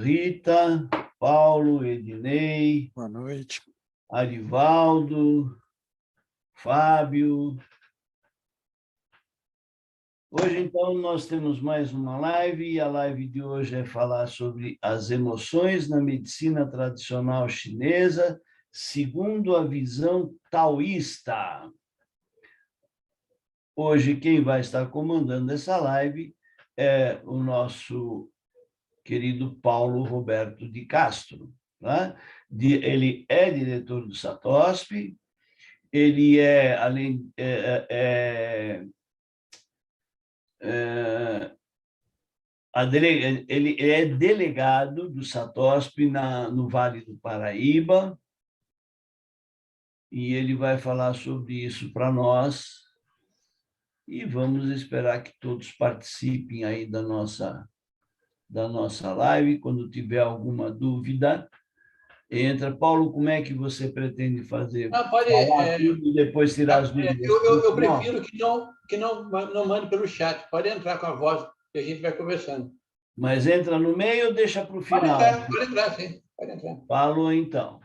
Rita, Paulo, Ednei, Boa noite. Arivaldo, Fábio. Hoje, então, nós temos mais uma live, e a live de hoje é falar sobre as emoções na medicina tradicional chinesa, segundo a visão taoísta. Hoje, quem vai estar comandando essa live é o nosso querido Paulo Roberto de Castro. Né? Ele é diretor do SATOSP, ele ele é delegado do SATOSP no Vale do Paraíba, e ele vai falar sobre isso para nós, e vamos esperar que todos participem aí da nossa live. Quando tiver alguma dúvida, entra. Paulo, como é que você pretende fazer? Pode, falar tudo e depois tirar as dúvidas? Eu prefiro que não mande pelo chat. Pode entrar com a voz, que a gente vai conversando. Mas entra no meio ou deixa para o final? Pode entrar, sim. Pode entrar. Paulo, então.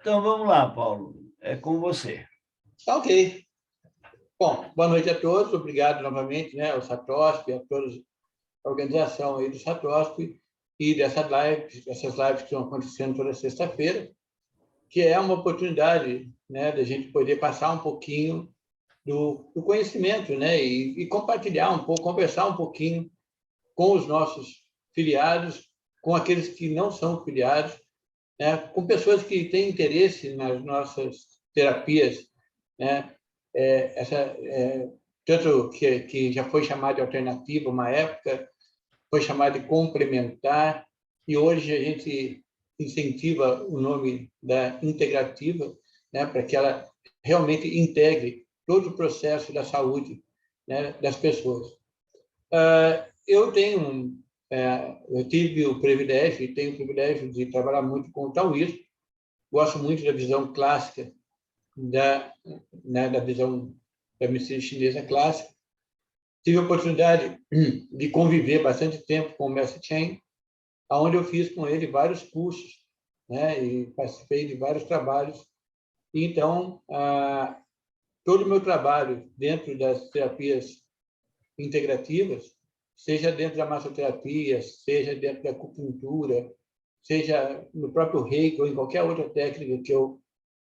Então, vamos lá, Paulo. É com você. Tá ok. Bom, boa noite a todos. Obrigado novamente, né, ao SATOSP, a toda a organização aí do SATOSP e dessas lives que estão acontecendo toda sexta-feira, que é uma oportunidade, né, da gente poder passar um pouquinho do conhecimento, né, e compartilhar um pouco, conversar um pouquinho com os nossos filiados, com aqueles que não são filiados, né, com pessoas que têm interesse nas nossas terapias, né, tanto que já foi chamada de alternativa uma época, foi chamada de complementar, e hoje a gente incentiva o nome da integrativa, né, para que ela realmente integre todo o processo da saúde, né, das pessoas. Eu tive o privilégio e tenho o privilégio de trabalhar muito com o taoísmo, gosto muito da visão clássica, da visão da medicina chinesa clássica. Tive a oportunidade de conviver bastante tempo com o Mestre Cheng, onde eu fiz com ele vários cursos, né, e participei de vários trabalhos. Então, todo o meu trabalho dentro das terapias integrativas, seja dentro da massoterapia, seja dentro da acupuntura, seja no próprio Reiki ou em qualquer outra técnica que eu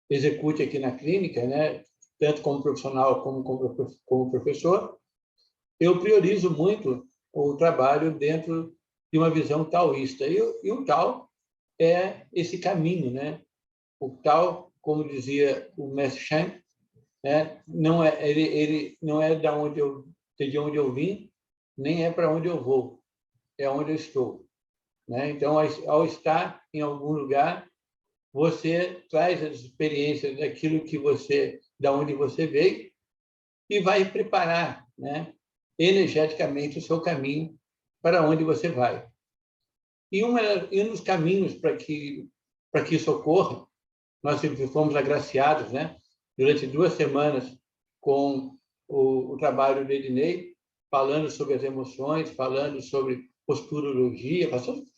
execute aqui na clínica, né, tanto como profissional como professor, eu priorizo muito o trabalho dentro de uma visão taoísta. E o Tao é esse caminho, né? O Tao, como dizia o Mestre Shen, né, ele não é de onde eu vim, nem é para onde eu vou, é onde eu estou, né? Então, ao estar em algum lugar, você traz as experiências daquilo da onde você veio, e vai preparar, né, energeticamente o seu caminho para onde você vai. E um dos caminhos para que isso ocorra, nós fomos agraciados, né, durante 2 semanas com o trabalho do Ednei, falando sobre as emoções, falando sobre posturologia,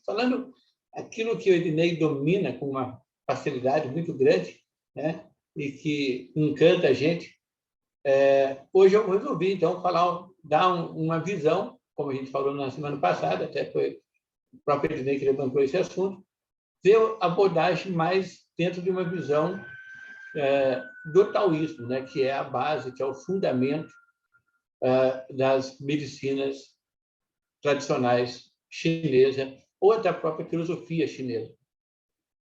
falando aquilo que o Ednei domina com uma facilidade muito grande, né, e que encanta a gente. Hoje eu resolvi, então, dar uma visão, como a gente falou na semana passada, até foi o próprio Ednei que levantou esse assunto, ver a abordagem mais dentro de uma visão do taoísmo, né, que é a base, que é o fundamento das medicinas tradicionais chinesas, ou até a própria filosofia chinesa.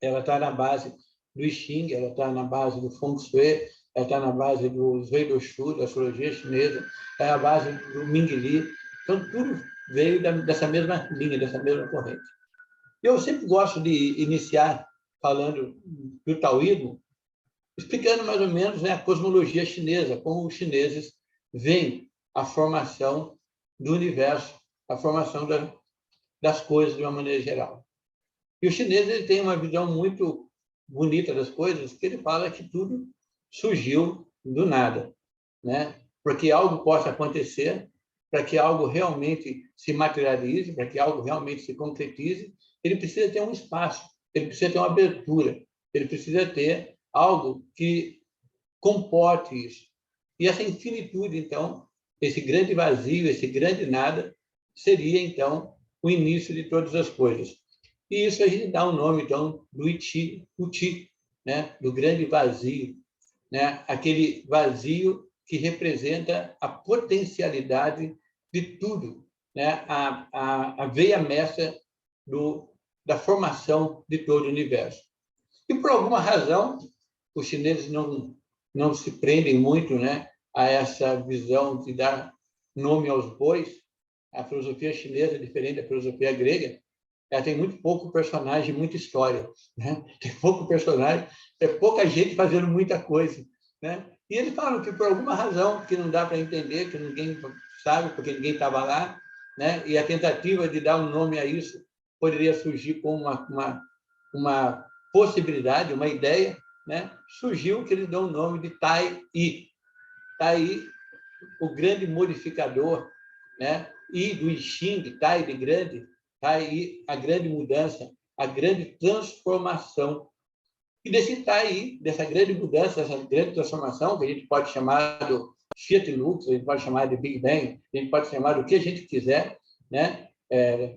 Ela está na base do I Ching, ela está na base do Feng Shui, ela está na base do Zui Do Shu, da astrologia chinesa, está na base do Ming Li. Então, tudo veio dessa mesma linha, dessa mesma corrente. Eu sempre gosto de iniciar falando do taoísmo, explicando mais ou menos, né, a cosmologia chinesa, como os chineses veem a formação do universo, a formação das coisas de uma maneira geral. E o chinês ele tem uma visão muito bonita das coisas, que ele fala que tudo surgiu do nada, né? Para que algo possa acontecer, para que algo realmente se materialize, para que algo realmente se concretize, ele precisa ter um espaço, ele precisa ter uma abertura, ele precisa ter algo que comporte isso. E essa infinitude, então, esse grande vazio, esse grande nada, seria, então, o início de todas as coisas. E isso a gente dá um nome, então, do Iti, Uti, né? Do grande vazio, né? Aquele vazio que representa a potencialidade de tudo, né? A veia mestra da formação de todo o universo. E, por alguma razão, os chineses não se prendem muito, né, a essa visão de dar nome aos bois. A filosofia chinesa, diferente da filosofia grega, ela tem muito pouco personagem, muita história, né? Tem pouco personagem, tem pouca gente fazendo muita coisa, né? E eles falam que, por alguma razão que não dá para entender, que ninguém sabe, porque ninguém estava lá, né? E a tentativa de dar um nome a isso poderia surgir como uma possibilidade, uma ideia, né? Surgiu que eles dão o nome de Tai-I. Tai-I, o grande modificador, né? I do I Ching, Tai de grande, Tai-I, a grande mudança, a grande transformação. E desse Tai-I, dessa grande mudança, dessa grande transformação, que a gente pode chamar do Fiat Lux, a gente pode chamar de Big Bang, a gente pode chamar do que a gente quiser, né?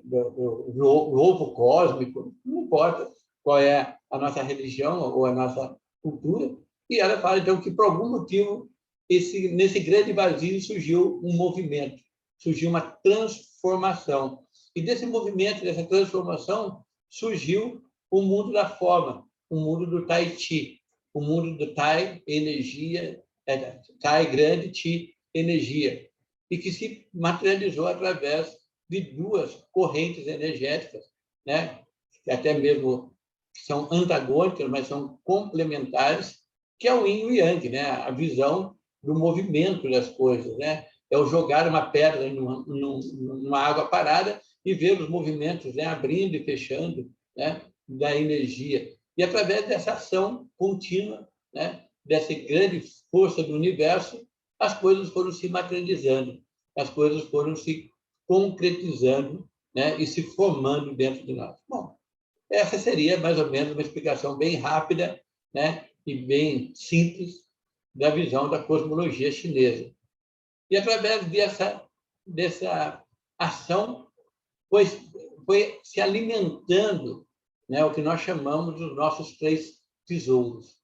Do ovo cósmico, não importa qual é a nossa religião ou a nossa cultura. E ela fala, então, que por algum motivo, nesse grande vazio surgiu um movimento, surgiu uma transformação. E desse movimento, dessa transformação, surgiu o mundo da forma, o mundo do Tai Chi, o mundo do Tai, energia, Tai grande, Chi, energia, e que se materializou através de duas correntes energéticas, né? Que até mesmo são antagônicas, mas são complementares, que é o Yin e o Yang, né? A visão do movimento das coisas, né? É o jogar uma pedra numa água parada e ver os movimentos, né? Abrindo e fechando, né? Da energia. E através dessa ação contínua, né? Dessa grande força do universo, as coisas foram se materializando, as coisas foram se concretizando, né? E se formando dentro de nós. Bom, essa seria mais ou menos uma explicação bem rápida, né? E bem simples da visão da cosmologia chinesa. E através dessa ação foi se alimentando, né, o que nós chamamos dos nossos três tesouros.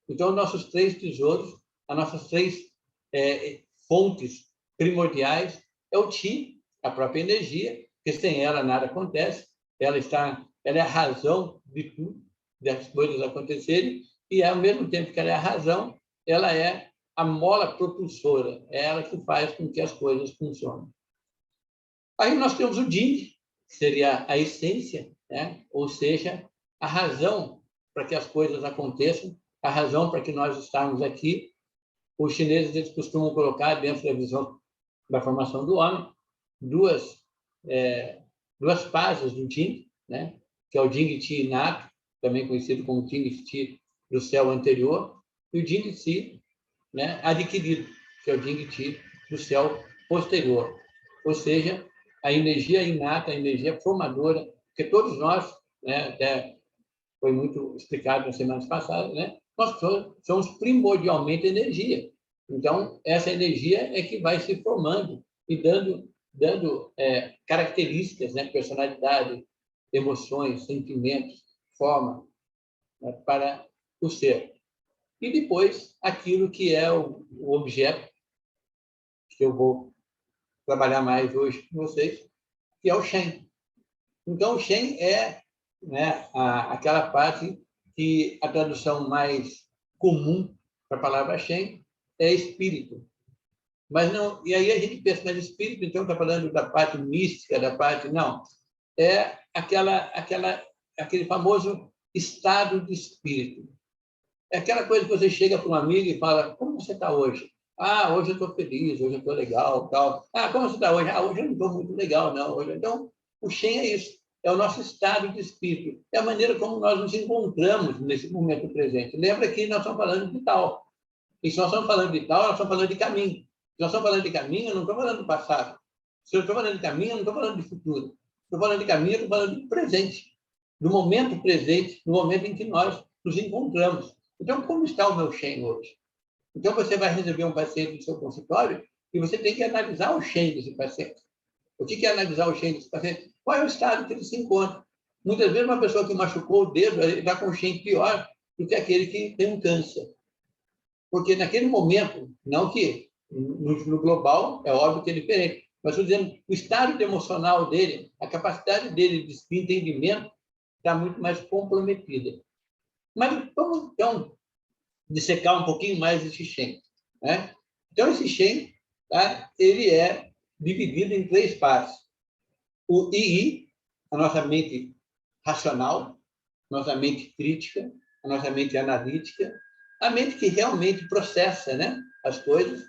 Então, nossos três tesouros, as nossas três fontes primordiais é o Qi, a própria energia, porque sem ela nada acontece. Ela é a razão de tudo, das coisas acontecerem, e ao mesmo tempo que ela é a razão, ela é a mola propulsora, é ela que faz com que as coisas funcionem. Aí nós temos o Jing, que seria a essência, né? Ou seja, a razão para que as coisas aconteçam, a razão para que nós estamos aqui. Os chineses eles costumam colocar dentro da visão da formação do homem duas fases do Jing, né? Que é o Jing Qi inato, também conhecido como Jing Qi do céu anterior, e o Jing Qi, né, adquirido, que é o Jing Qi do céu posterior. Ou seja, a energia inata, a energia formadora, que todos nós, né, até foi muito explicado nas semanas passadas, né, nós somos primordialmente energia. Então, essa energia é que vai se formando e dando características, né, personalidade, emoções, sentimentos, forma, né, para o ser. E depois, aquilo que é o objeto, que eu vou trabalhar mais hoje com vocês, que é o Shen. Então, o Shen é, né, aquela parte que a tradução mais comum para a palavra Shen é espírito. Mas não, e aí a gente pensa, mas espírito, então, está falando da parte mística, da parte... Não, é aquele famoso estado de espírito. É aquela coisa que você chega para um amigo e fala, como você está hoje? Ah, hoje eu estou feliz, hoje eu estou legal, tal. Ah, como você está hoje? Ah, hoje eu não estou muito legal, não. Hoje... Então, o Shen é isso, é o nosso estado de espírito, é a maneira como nós nos encontramos nesse momento presente. Lembra que nós estamos falando de tal. E se nós estamos falando de tal, nós estamos falando de caminho. Se nós estamos falando de caminho, eu não estou falando do passado. Se eu estou falando de caminho, eu não estou falando de futuro. Estou falando de caminho, eu estou falando de presente. do momento presente, no momento em que nós nos encontramos. Então, como está o meu Shen hoje? Então, você vai receber um paciente no seu consultório e você tem que analisar o Shen desse paciente. O que é analisar o Shen desse paciente? Qual é o estado que ele se encontra? Muitas vezes, uma pessoa que machucou o dedo está com um Shen pior do que aquele que tem um câncer. Porque naquele momento, não que no global é óbvio que é diferente, mas estou dizendo, o estado emocional dele, a capacidade dele de entendimento está muito mais comprometida. Mas vamos, então, dissecar um pouquinho mais esse Shen. Né? Então, esse Shen, tá? Ele é dividido em 3 partes. O II, a nossa mente racional, nossa mente crítica, a nossa mente analítica, a mente que realmente processa, né, as coisas.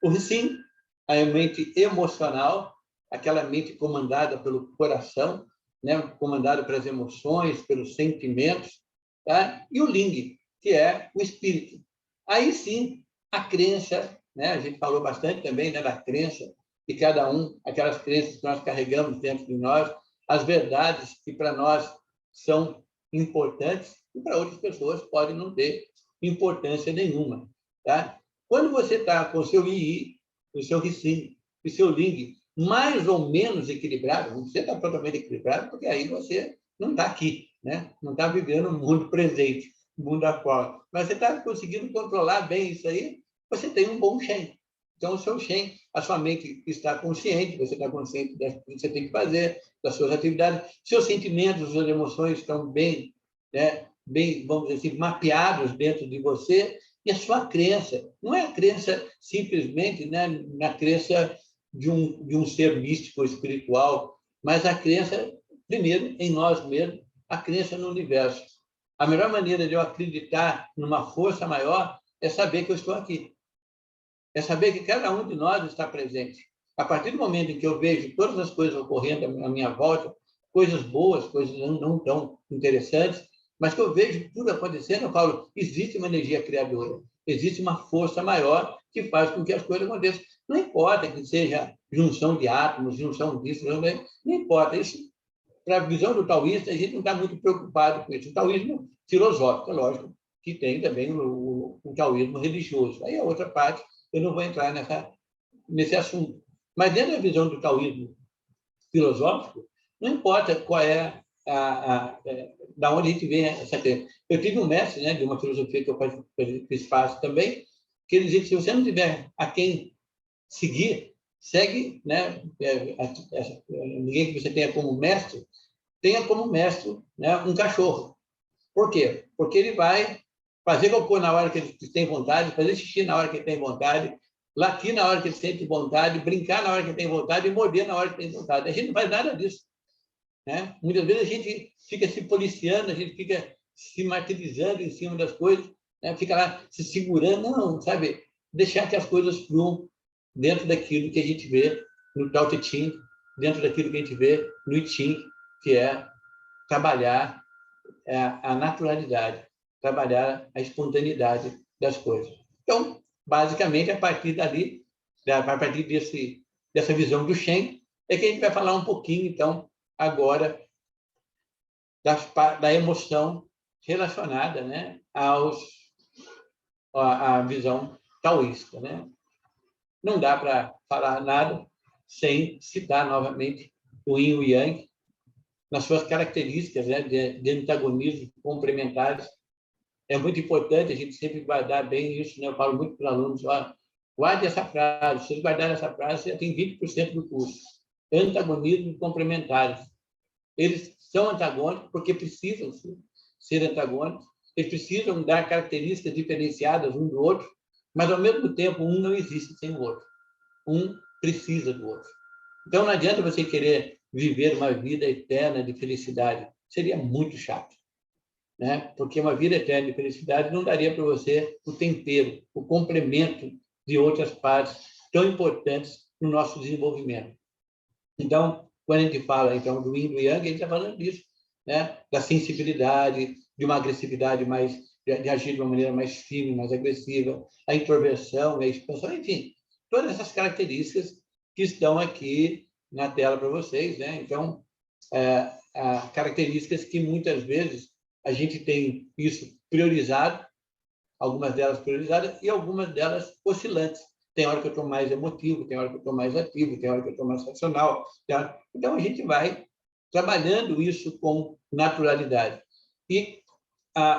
O Sim, a mente emocional, aquela mente comandada pelo coração, né, comandada pelas emoções, pelos sentimentos, tá? E o Ling, que é o espírito. Aí sim, a crença, né, a gente falou bastante também, né, da crença, e cada um, aquelas crenças que nós carregamos dentro de nós, as verdades que para nós são importantes e para outras pessoas podem não ter importância nenhuma. Tá? Quando você está com o seu II, o seu Ricin, o seu Ling mais ou menos equilibrado, não precisa estar totalmente equilibrado, porque aí você não está aqui, né? Não está vivendo no mundo presente, no mundo afora. Mas você está conseguindo controlar bem isso aí, você tem um bom Shen. Então, o seu Shen, a sua mente está consciente, você está consciente do que você tem que fazer, das suas atividades, seus sentimentos, suas emoções estão bem, né, bem, vamos dizer assim, mapeados dentro de você, e a sua crença. Não é a crença simplesmente, né, na crença de um ser místico ou espiritual, mas a crença, primeiro, em nós mesmos, a crença no universo. A melhor maneira de eu acreditar numa força maior é saber que eu estou aqui. É saber que cada um de nós está presente. A partir do momento em que eu vejo todas as coisas ocorrendo à minha volta, coisas boas, coisas não tão interessantes, mas que eu vejo tudo acontecendo, eu falo, existe uma energia criadora, existe uma força maior que faz com que as coisas aconteçam. Não importa que seja junção de átomos, junção disso, não importa. Isso, para a visão do taoísta, a gente não está muito preocupado com isso. O taoísmo filosófico, é lógico, que tem também o taoísmo religioso. Aí a outra parte, eu não vou entrar nesse assunto. Mas dentro da visão do taoísmo filosófico, não importa qual é da onde a gente vem essa crença. Eu tive um mestre, né, de uma filosofia que eu fiz parte também, que ele dizia que se você não tiver a quem seguir, segue, né, ninguém que você tenha como mestre, né, um cachorro. Por quê? Porque ele vai fazer cocô na hora que ele tem vontade, fazer xixi na hora que ele tem vontade, latir na hora que ele sente vontade, brincar na hora que ele tem vontade e morder na hora que tem vontade. A gente não faz nada disso. Né? Muitas vezes a gente fica se policiando, a gente fica se martirizando em cima das coisas, né? Fica lá se segurando. Não, sabe? Deixar que as coisas fluam dentro daquilo que a gente vê no Tao Te Ching, dentro daquilo que a gente vê no I Ching, que é trabalhar a naturalidade, trabalhar a espontaneidade das coisas. Então, basicamente, a partir dali, a partir dessa visão do Shen, é que a gente vai falar um pouquinho, então, agora, da emoção relacionada, né, à visão taoísta. Né? Não dá para falar nada sem citar novamente o Yin e o Yang, nas suas características, né, de antagonismo complementares. É muito importante a gente sempre guardar bem isso. Né? Eu falo muito para os alunos, guarde essa frase. Se vocês guardarem essa frase, você já tem 20% do curso. Antagonismo complementares. Eles são antagônicos porque precisam ser antagônicos, eles precisam dar características diferenciadas um do outro, mas, ao mesmo tempo, um não existe sem o outro. Um precisa do outro. Então, não adianta você querer viver uma vida eterna de felicidade. Seria muito chato. Né? Porque uma vida eterna de felicidade não daria para você o tempero, o complemento de outras partes tão importantes no nosso desenvolvimento. Então, quando a gente fala então, do Yin e do Yang, a gente está falando disso, né? Da sensibilidade, de uma agressividade mais, de agir de uma maneira mais firme, mais agressiva, a introversão, a expansão, enfim, todas essas características que estão aqui na tela para vocês. Né? Então, características que muitas vezes a gente tem isso priorizado, algumas delas priorizadas e algumas delas oscilantes. Tem hora que eu estou mais emotivo, tem hora que eu estou mais ativo, tem hora que eu estou mais racional. Então, a gente vai trabalhando isso com naturalidade. E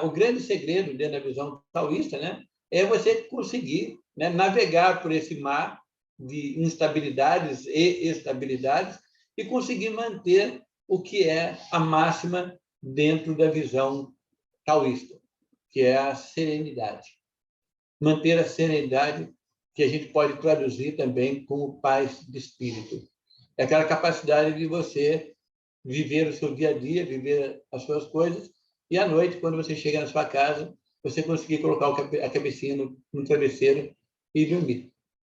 o grande segredo dentro da visão taoísta, né, é você conseguir, né, navegar por esse mar de instabilidades e estabilidades e conseguir manter o que é a máxima dentro da visão taoísta, que é a serenidade. Manter a serenidade, que a gente pode traduzir também como paz de espírito. É aquela capacidade de você viver o seu dia a dia, viver as suas coisas, e à noite, quando você chega na sua casa, você conseguir colocar a cabecinha no travesseiro e dormir,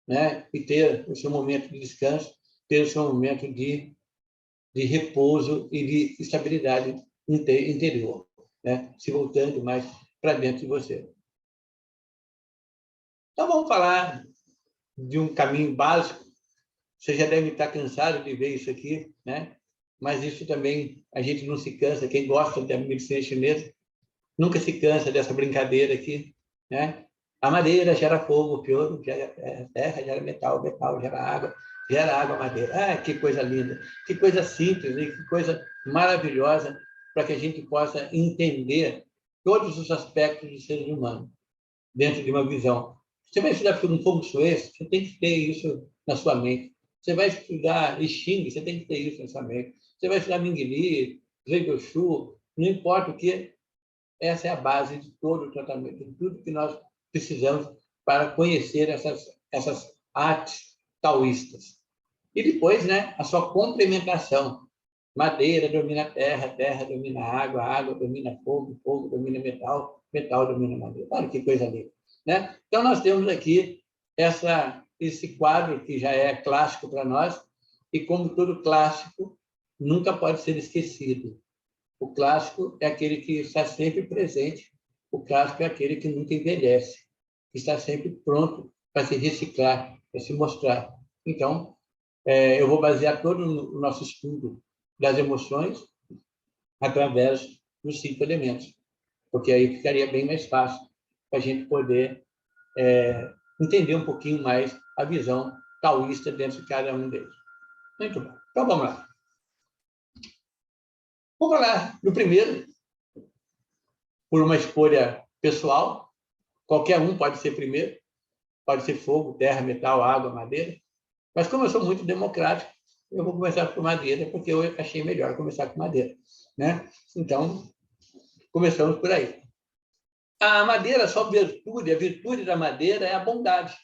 né? E ter o seu momento de descanso, ter o seu momento de repouso e de estabilidade interior, né? Se voltando mais para dentro de você. Então, vamos falar de um caminho básico. Você já deve estar cansado de ver isso aqui, né? Mas isso também, a gente não se cansa. Quem gosta da medicina chinesa nunca se cansa dessa brincadeira aqui, né? A madeira gera fogo, o pior gera terra, gera metal, metal gera água, madeira. Ah, que coisa linda, que coisa simples e que coisa maravilhosa para que a gente possa entender todos os aspectos do ser humano dentro de uma visão. Você vai estudar um Feng Shui, você tem que ter isso na sua mente. Você vai estudar I Ching, você tem que ter isso na sua mente. Você vai estudar Ming Li, Zhe Guoshu, não importa o que, essa é a base de todo o tratamento, de tudo que nós precisamos para conhecer essas artes taoístas. E depois, né, a sua complementação. Madeira domina a terra, terra domina a água domina fogo, fogo domina metal, metal domina madeira. Olha que coisa linda, né? Então, nós temos aqui esse quadro que já é clássico para nós, e como todo clássico, nunca pode ser esquecido. O clássico é aquele que está sempre presente, o clássico é aquele que nunca envelhece, que está sempre pronto para se reciclar, para se mostrar. Então, eu vou basear todo o nosso estudo das emoções através dos 5 elementos, porque aí ficaria bem mais fácil para a gente poder entender um pouquinho mais a visão taoísta dentro de cada um deles. Muito bom. Então, vamos lá. Vou falar do primeiro, por uma escolha pessoal. Qualquer um pode ser primeiro, pode ser fogo, terra, metal, água, madeira. Mas como eu sou muito democrático, eu vou começar por madeira, porque eu achei melhor começar com madeira, né? Então, começamos por aí. A madeira, a virtude da madeira é a bondade,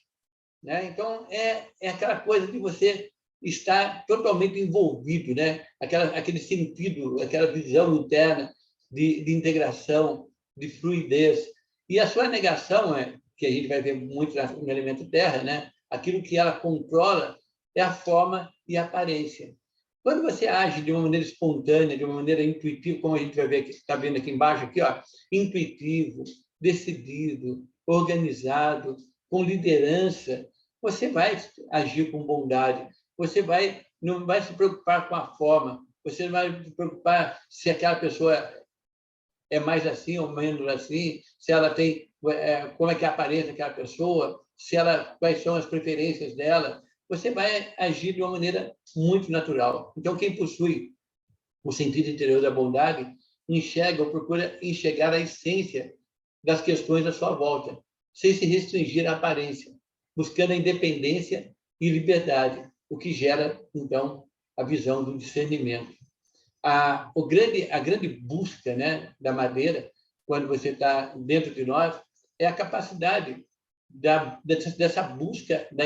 né? Então, é aquela coisa de você estar totalmente envolvido, né? Aquele sentido, aquela visão interna de integração, de fluidez. E a sua negação, que a gente vai ver muito no elemento terra, né? Aquilo que ela controla é a forma e a aparência. Quando você age de uma maneira espontânea, de uma maneira intuitiva, como a gente vai ver aqui, está vendo aqui embaixo, aqui, ó, intuitivo, decidido, organizado, com liderança, você vai agir com bondade, você não vai se preocupar com a forma, você não vai se preocupar se aquela pessoa é mais assim ou menos assim, se ela tem como é que aparece aquela pessoa, quais são as preferências dela. Você vai agir de uma maneira muito natural. Então, quem possui o sentido interior da bondade enxerga ou procura enxergar a essência das questões à sua volta, sem se restringir à aparência, buscando a independência e liberdade, o que gera, então, a visão do discernimento. A grande busca, né, da madeira, quando você está dentro de nós, é a capacidade dessa busca da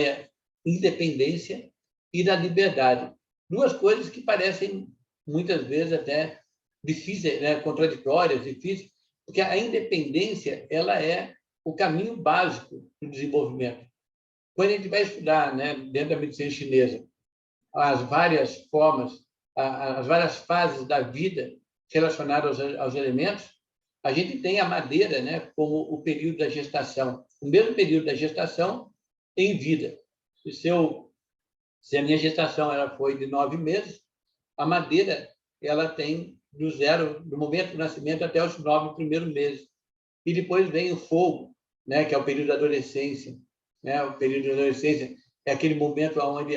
independência e da liberdade. Duas coisas que parecem, muitas vezes, até difíceis, né, contraditórias, difíceis, porque a independência ela é o caminho básico do desenvolvimento. Quando a gente vai estudar, né, dentro da medicina chinesa, as várias formas, as várias fases da vida relacionadas aos elementos, a gente tem a madeira, né, como o período da gestação. O mesmo período da gestação em vida. Se a minha gestação ela foi de 9 meses, a madeira ela tem do momento do nascimento até os 9 primeiros meses. E depois vem o fogo, né, que é o período da adolescência. Né? O período da adolescência é aquele momento onde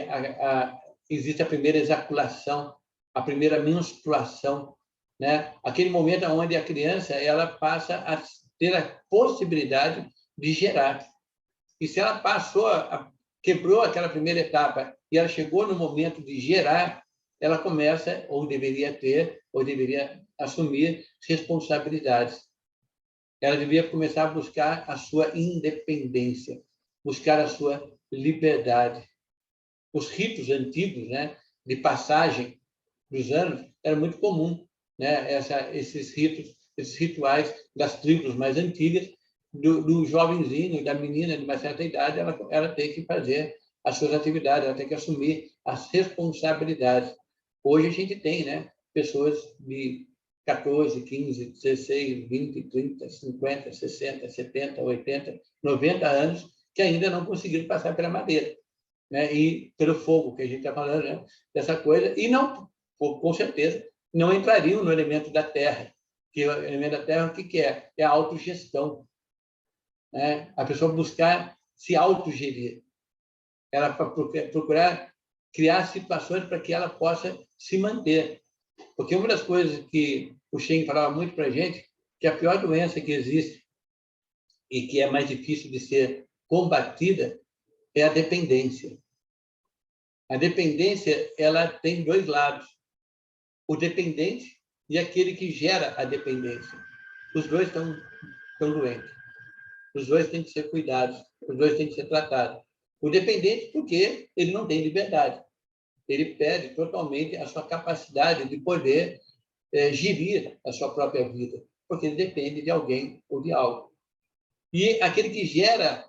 existe a primeira ejaculação, a primeira menstruação, né? Aquele momento onde a criança ela passa a ter a possibilidade de gerar. E se ela quebrou aquela primeira etapa e ela chegou no momento de gerar, ela começa, ou deveria assumir responsabilidades. Ela devia começar a buscar a sua independência, buscar a sua liberdade. Os ritos antigos, né, de passagem dos anos, era muito comum, né, esses rituais das tribos mais antigas, do jovenzinho, da menina de uma certa idade, ela tem que fazer as suas atividades, ela tem que assumir as responsabilidades. Hoje a gente tem, né, pessoas de 14, 15, 16, 20, 30, 50, 60, 70, 80, 90 anos que ainda não conseguiram passar pela madeira, né? E pelo fogo que a gente está falando, né? Dessa coisa, e não, com certeza, não entrariam no elemento da terra, que o elemento da terra, o que é? É a autogestão, né? A pessoa buscar se autogerir, ela procurar criar situações para que ela possa se manter. Porque uma das coisas que o Shen falava muito para a gente, que a pior doença que existe e que é mais difícil de ser combatida é a dependência. A dependência ela tem dois lados, o dependente e aquele que gera a dependência. Os dois estão doentes. Os dois têm que ser cuidados, os dois têm que ser tratados. O dependente, porque ele não tem liberdade. Ele perde totalmente a sua capacidade de poder gerir a sua própria vida, porque ele depende de alguém ou de algo. E aquele que gera,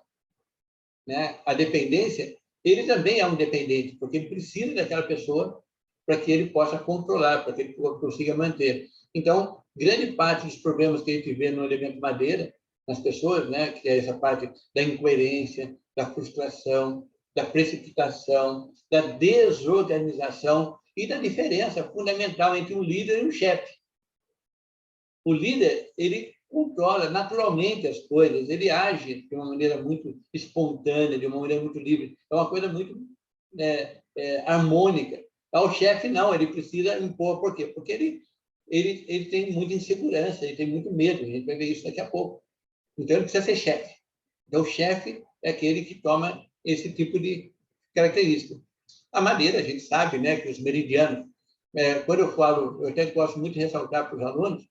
né, a dependência, ele também é um dependente, porque ele precisa daquela pessoa para que ele possa controlar, para que ele consiga manter. Então, grande parte dos problemas que a gente vê no elemento madeira, nas pessoas, né, que é essa parte da incoerência, da frustração, da precipitação, da desorganização e da diferença fundamental entre um líder e um chefe. O líder, ele controla naturalmente as coisas, ele age de uma maneira muito espontânea, de uma maneira muito livre. É uma coisa muito harmônica. O chefe, não, ele precisa impor. Por quê? Porque ele tem muita insegurança, ele tem muito medo. A gente vai ver isso daqui a pouco. Então, ele precisa ser chefe. Então, o chefe é aquele que toma esse tipo de característica. A madeira, a gente sabe, né, que os meridianos, quando eu falo, eu até gosto muito de ressaltar para os alunos,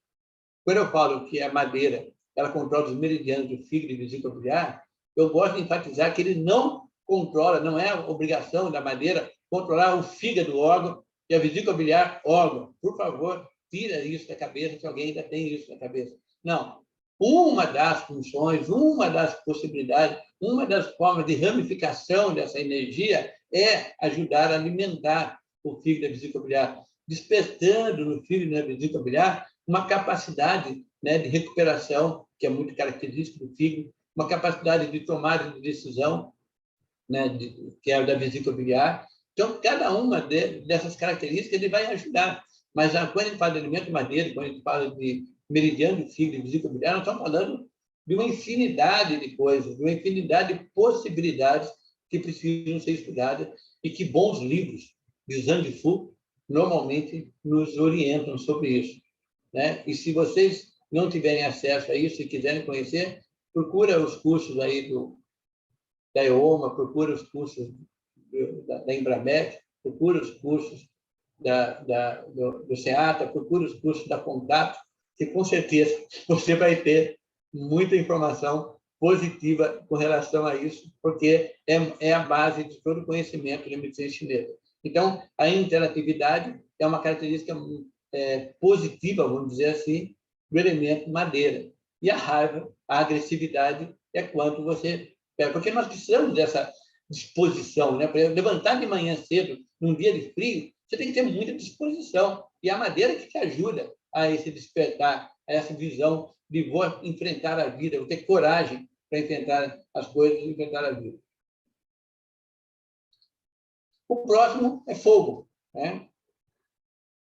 quando eu falo que a madeira ela controla os meridianos do fígado e vesícula biliar, eu gosto de enfatizar que ele não controla, não é obrigação da madeira controlar o fígado órgão e a vesícula biliar órgão. Por favor, tira isso da cabeça, se alguém ainda tem isso na cabeça. Não. Uma das funções, uma das possibilidades, uma das formas de ramificação dessa energia é ajudar a alimentar o fígado e a vesícula biliar, despertando no fígado e na vesícula biliar uma capacidade, né, de recuperação, que é muito característica do fígado, uma capacidade de tomada de decisão, né, que é a da vesícula biliar. Então, cada uma dessas características ele vai ajudar. Mas quando a gente fala de alimento madeira, quando a gente fala de meridiano do fígado e vesícula biliar, nós estamos falando de uma infinidade de coisas, de uma infinidade de possibilidades que precisam ser estudadas e que bons livros de Zhang Fu normalmente nos orientam sobre isso, né? E se vocês não tiverem acesso a isso e quiserem conhecer, procura os cursos aí da EOMA, procura os cursos da Embramet, procura os cursos do SEATA, procura os cursos da Contato, que com certeza você vai ter muita informação positiva com relação a isso, porque é a base de todo o conhecimento da medicina chinesa. Então, a interatividade é uma característica positiva, vamos dizer assim, do elemento madeira. E a raiva, a agressividade, é quanto você pega. Porque nós precisamos dessa disposição, né? Para levantar de manhã cedo, num dia de frio, você tem que ter muita disposição. E a madeira que te ajuda a esse despertar, a essa visão de vou enfrentar a vida, vou ter coragem para enfrentar as coisas e enfrentar a vida. O próximo é fogo, né?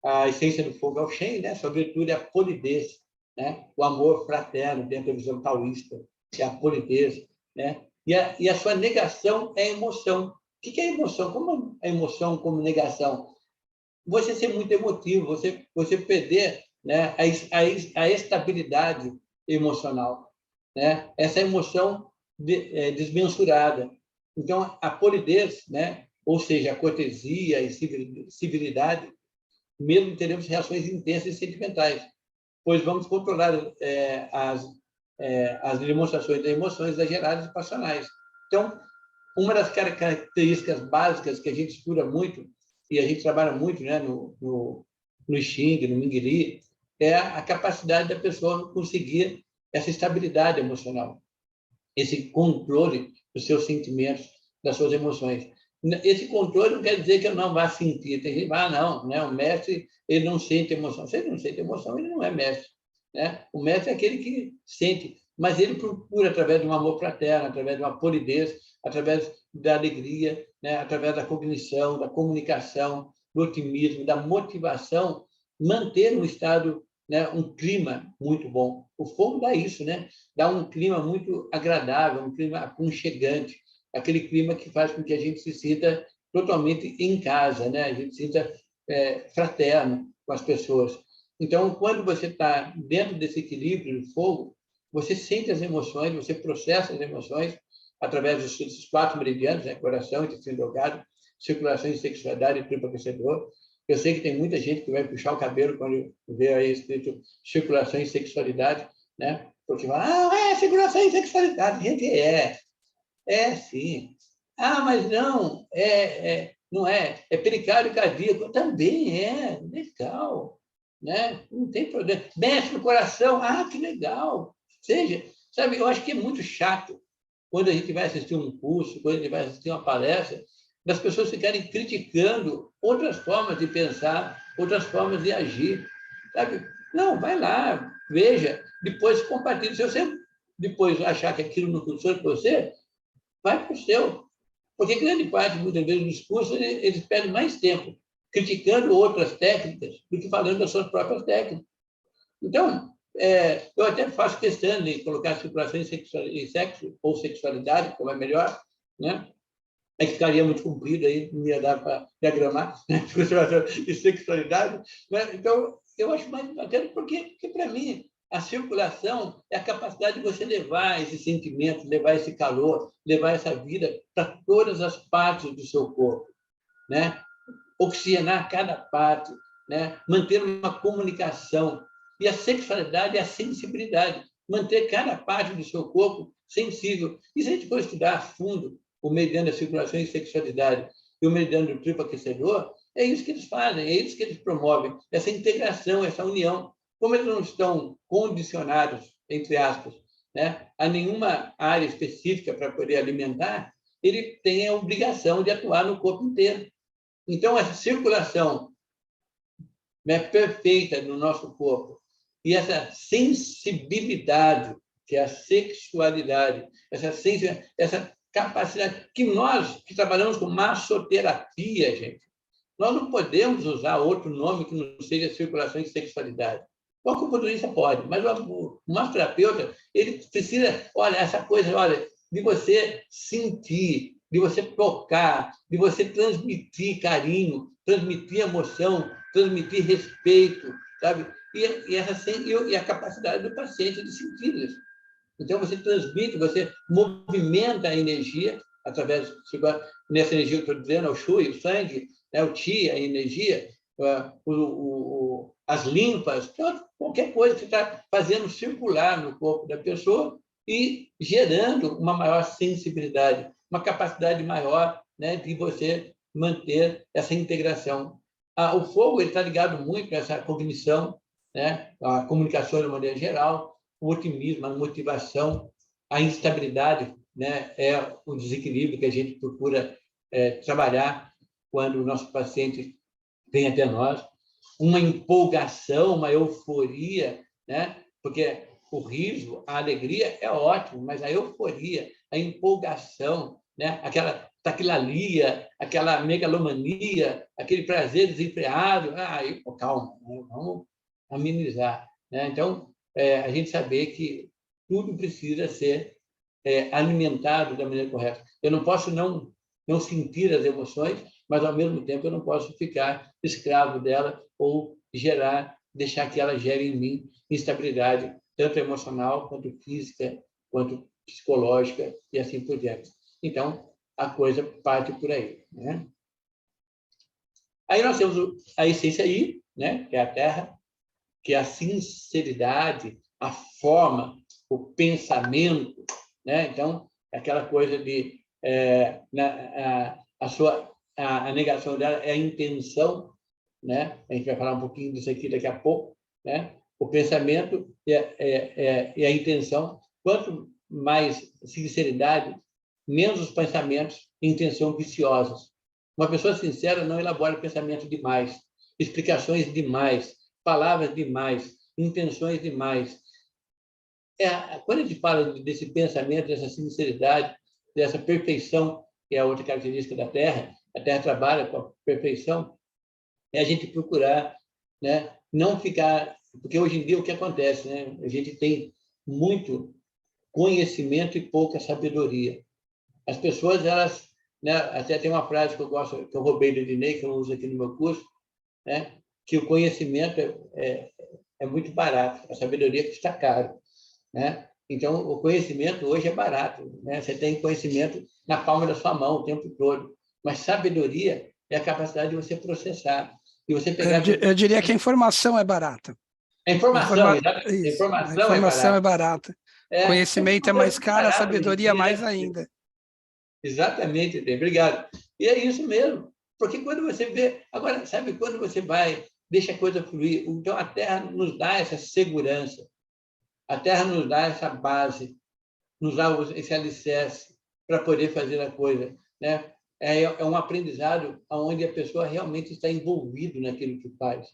a essência do fogo é o Shen, né? Sua virtude é a polidez, né? O amor fraterno dentro da visão taoísta, é a polidez, né? E a sua negação é a emoção. O que é emoção? Como a emoção como negação? Você ser muito emotivo, você perder, né, a estabilidade emocional, né? Essa emoção desmensurada. Então, a polidez, né, ou seja, a cortesia e civilidade, mesmo teremos reações intensas e sentimentais, pois vamos controlar as demonstrações de emoções exageradas e passionais. Então, uma das características básicas que a gente estuda muito, e a gente trabalha muito, né, no Xing, no Mingli, é a capacidade da pessoa conseguir essa estabilidade emocional, esse controle dos seus sentimentos, das suas emoções. Esse controle não quer dizer que eu não vá sentir. Tem gente que fala, não, né? O mestre ele não sente emoção. Se ele não sente emoção, ele não é mestre. Né? O mestre é aquele que sente, mas ele procura, através de um amor fraterno, através de uma polidez, através da alegria, né? Através da cognição, da comunicação, do otimismo, da motivação, manter um estado, né? Um clima muito bom. O fogo dá isso, né? Dá um clima muito agradável, um clima aconchegante, aquele clima que faz com que a gente se sinta totalmente em casa, né? A gente se sinta fraterno com as pessoas. Então, quando você está dentro desse equilíbrio do fogo, você sente as emoções, você processa as emoções através desses 4 meridianos, né? Coração, intestino delgado, circulação e sexualidade e tripa aquecedor. Eu sei que tem muita gente que vai puxar o cabelo quando vê aí escrito circulação e sexualidade, né? Porque fala, circulação e sexualidade. Gente, sim. Mas não, não é. É pericárdio cardíaco. Também é. Legal. Né? Não tem problema. Mexe no coração. Que legal. Seja, sabe, eu acho que é muito chato quando a gente vai assistir um curso, quando a gente vai assistir uma palestra, das pessoas ficarem criticando outras formas de pensar, outras formas de agir. Sabe? Não, vai lá, veja, depois compartilhe. Se você depois achar que aquilo não funciona para você, vai para o seu. Porque grande parte, muitas vezes, dos cursos, eles perdem mais tempo criticando outras técnicas do que falando das suas próprias técnicas. Então, eu até faço questão de colocar circulação em sexo ou sexualidade, como é melhor, né? É que ficaria muito comprido, aí não ia dar para diagramar, né? Circulação e sexualidade. Né? Então, eu acho mais bacana porque para mim, a circulação é a capacidade de você levar esse sentimento, levar esse calor, levar essa vida para todas as partes do seu corpo, né? Oxigenar cada parte, né? Manter uma comunicação. E a sexualidade é a sensibilidade, manter cada parte do seu corpo sensível. E se a gente for estudar a fundo o meridiano da circulação e sexualidade e o meridiano do triplo aquecedor, é isso que eles fazem, é isso que eles promovem, essa integração, essa união. Como eles não estão condicionados, entre aspas, né, a nenhuma área específica para poder alimentar, ele tem a obrigação de atuar no corpo inteiro. Então, essa circulação, né, perfeita no nosso corpo e essa sensibilidade, que é a sexualidade, essa capacidade que nós, que trabalhamos com massoterapia, gente, nós não podemos usar outro nome que não seja circulação e sexualidade. O acupunturista pode, mas o massoterapeuta, ele precisa, olha, essa coisa, olha, de você sentir, de você tocar, de você transmitir carinho, transmitir emoção, transmitir respeito, sabe? E a capacidade do paciente de sentir isso. Então, você transmite, você movimenta a energia através, nessa energia que eu estou dizendo, o shui, o sangue, né, o chi, a energia, as limpas, qualquer coisa que está fazendo circular no corpo da pessoa e gerando uma maior sensibilidade, uma capacidade maior, né, de você manter essa integração. O fogo está ligado muito a essa cognição, né, a comunicação de maneira geral, o otimismo, a motivação, a instabilidade, né, é o desequilíbrio que a gente procura trabalhar quando o nosso paciente vem até nós, uma empolgação, uma euforia, né? Porque o riso, a alegria é ótimo, mas a euforia, a empolgação, né? Aquela taquilalia, aquela megalomania, aquele prazer desenfreado. Aí, calma, né? Vamos amenizar, né? Então, a gente saber que tudo precisa ser alimentado da maneira correta. Eu não posso não sentir as emoções, mas, ao mesmo tempo, eu não posso ficar escravo dela ou deixar que ela gere em mim instabilidade, tanto emocional, quanto física, quanto psicológica, e assim por diante. Então, a coisa parte por aí, né? Aí nós temos a essência I, né? Que é a terra, que é a sinceridade, a forma, o pensamento, né? Então, aquela coisa de a negação dela é a intenção, né? A gente vai falar um pouquinho disso aqui daqui a pouco, né? O pensamento e a intenção. Quanto mais sinceridade, menos os pensamentos e intenção viciosas. Uma pessoa sincera não elabora pensamento demais, explicações demais, palavras demais, intenções demais. Quando a gente fala desse pensamento, dessa sinceridade, dessa perfeição, que é a outra característica da Terra, a Terra trabalha com a perfeição, é a gente procurar, né, não ficar... Porque hoje em dia o que acontece, né? A gente tem muito conhecimento e pouca sabedoria. As pessoas, elas... Né, até tem uma frase que eu gosto, que eu roubei do Dinei, que eu uso aqui no meu curso, né, que o conhecimento é muito barato, a sabedoria custa caro, né? Então, o conhecimento hoje é barato, né? Você tem conhecimento na palma da sua mão o tempo todo, mas sabedoria é a capacidade de você processar e você pegar... Eu diria que a informação é barata. A informação, Isso, a informação informação é é barata. Conhecimento é mais caro, a sabedoria mais ainda. Exatamente, obrigado. E é isso mesmo, porque quando você vê... Agora, sabe, quando você deixa a coisa fluir, então a Terra nos dá essa segurança, a Terra nos dá essa base, nos dá esse alicerce para poder fazer a coisa, né? É um aprendizado onde a pessoa realmente está envolvida naquilo que faz.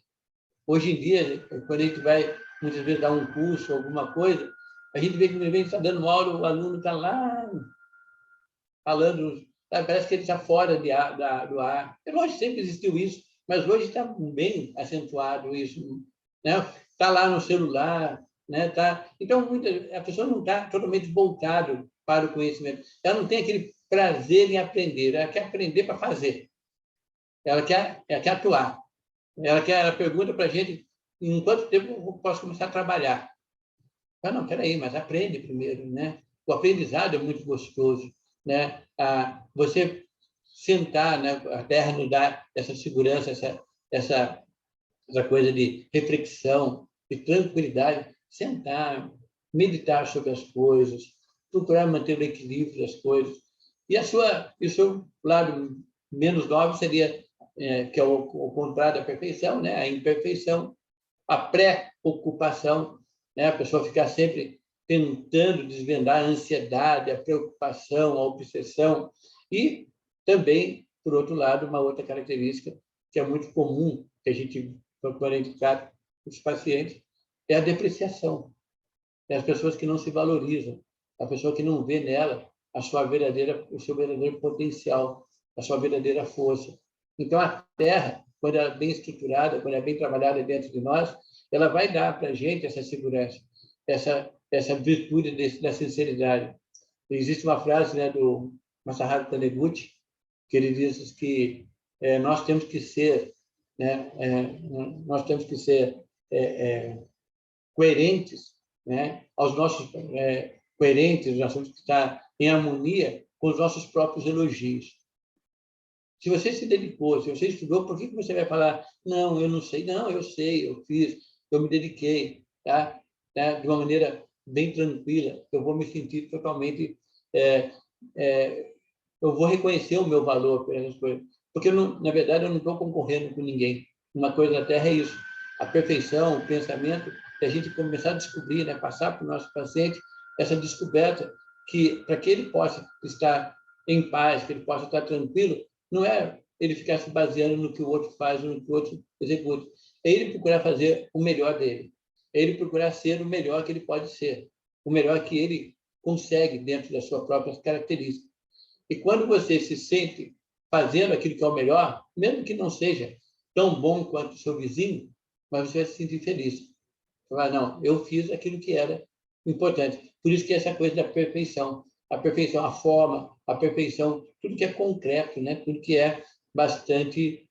Hoje em dia, quando a gente vai, muitas vezes, dar um curso, alguma coisa, a gente vê que, de repente, está dando aula, o aluno está lá falando, sabe? Parece que ele está fora do ar. É lógico, sempre existiu isso, mas hoje está bem acentuado isso, né? Está lá no celular, né? Então, a pessoa não está totalmente voltada para o conhecimento. Ela não tem aquele prazer em aprender, ela quer aprender para fazer. Ela quer atuar. Ela pergunta para a gente em quanto tempo eu posso começar a trabalhar. Não, peraí, mas aprende primeiro, né? O aprendizado é muito gostoso, né? Você sentar, né? A Terra nos dá essa segurança, essa coisa de reflexão, de tranquilidade, sentar, meditar sobre as coisas, procurar manter o equilíbrio das coisas. E o seu lado menos nobre seria, que é o contrário da perfeição, né? A imperfeição, a pré-ocupação, né? A pessoa ficar sempre tentando desvendar a ansiedade, a preocupação, a obsessão. E também, por outro lado, uma outra característica que é muito comum, que a gente, quando a gente trata os pacientes, é a depreciação. É as pessoas que não se valorizam, a pessoa que não vê nela o seu verdadeiro potencial, a sua verdadeira força. Então, a Terra, quando ela é bem estruturada, quando ela é bem trabalhada dentro de nós, ela vai dar para a gente essa segurança, essa virtude da sinceridade. Existe uma frase, né, do Masaharu Taniguchi, que ele diz que nós temos que ser, né, coerentes, né, coerentes, nós temos que estar em harmonia com os nossos próprios elogios. Se você se dedicou, se você estudou, por que você vai falar, não, eu não sei? Não, eu sei, eu fiz, eu me dediquei, tá? De uma maneira bem tranquila, eu vou me sentir totalmente... eu vou reconhecer o meu valor por essas coisas. Porque, na verdade, eu não estou concorrendo com ninguém. Uma coisa da Terra é isso. A perfeição, o pensamento, que a gente começar a descobrir, né? Passar para o nosso paciente essa descoberta que, para que ele possa estar em paz, que ele possa estar tranquilo, não é ele ficar se baseando no que o outro faz, no que o outro executa. É ele procurar fazer o melhor dele. É ele procurar ser o melhor que ele pode ser. O melhor que ele consegue dentro das suas próprias características. E quando você se sente fazendo aquilo que é o melhor, mesmo que não seja tão bom quanto o seu vizinho, mas você vai se sentir feliz. Você vai, não, eu fiz aquilo que era importante. Por isso que essa coisa da perfeição, a forma, a perfeição, tudo que é concreto, né? Tudo que é bastante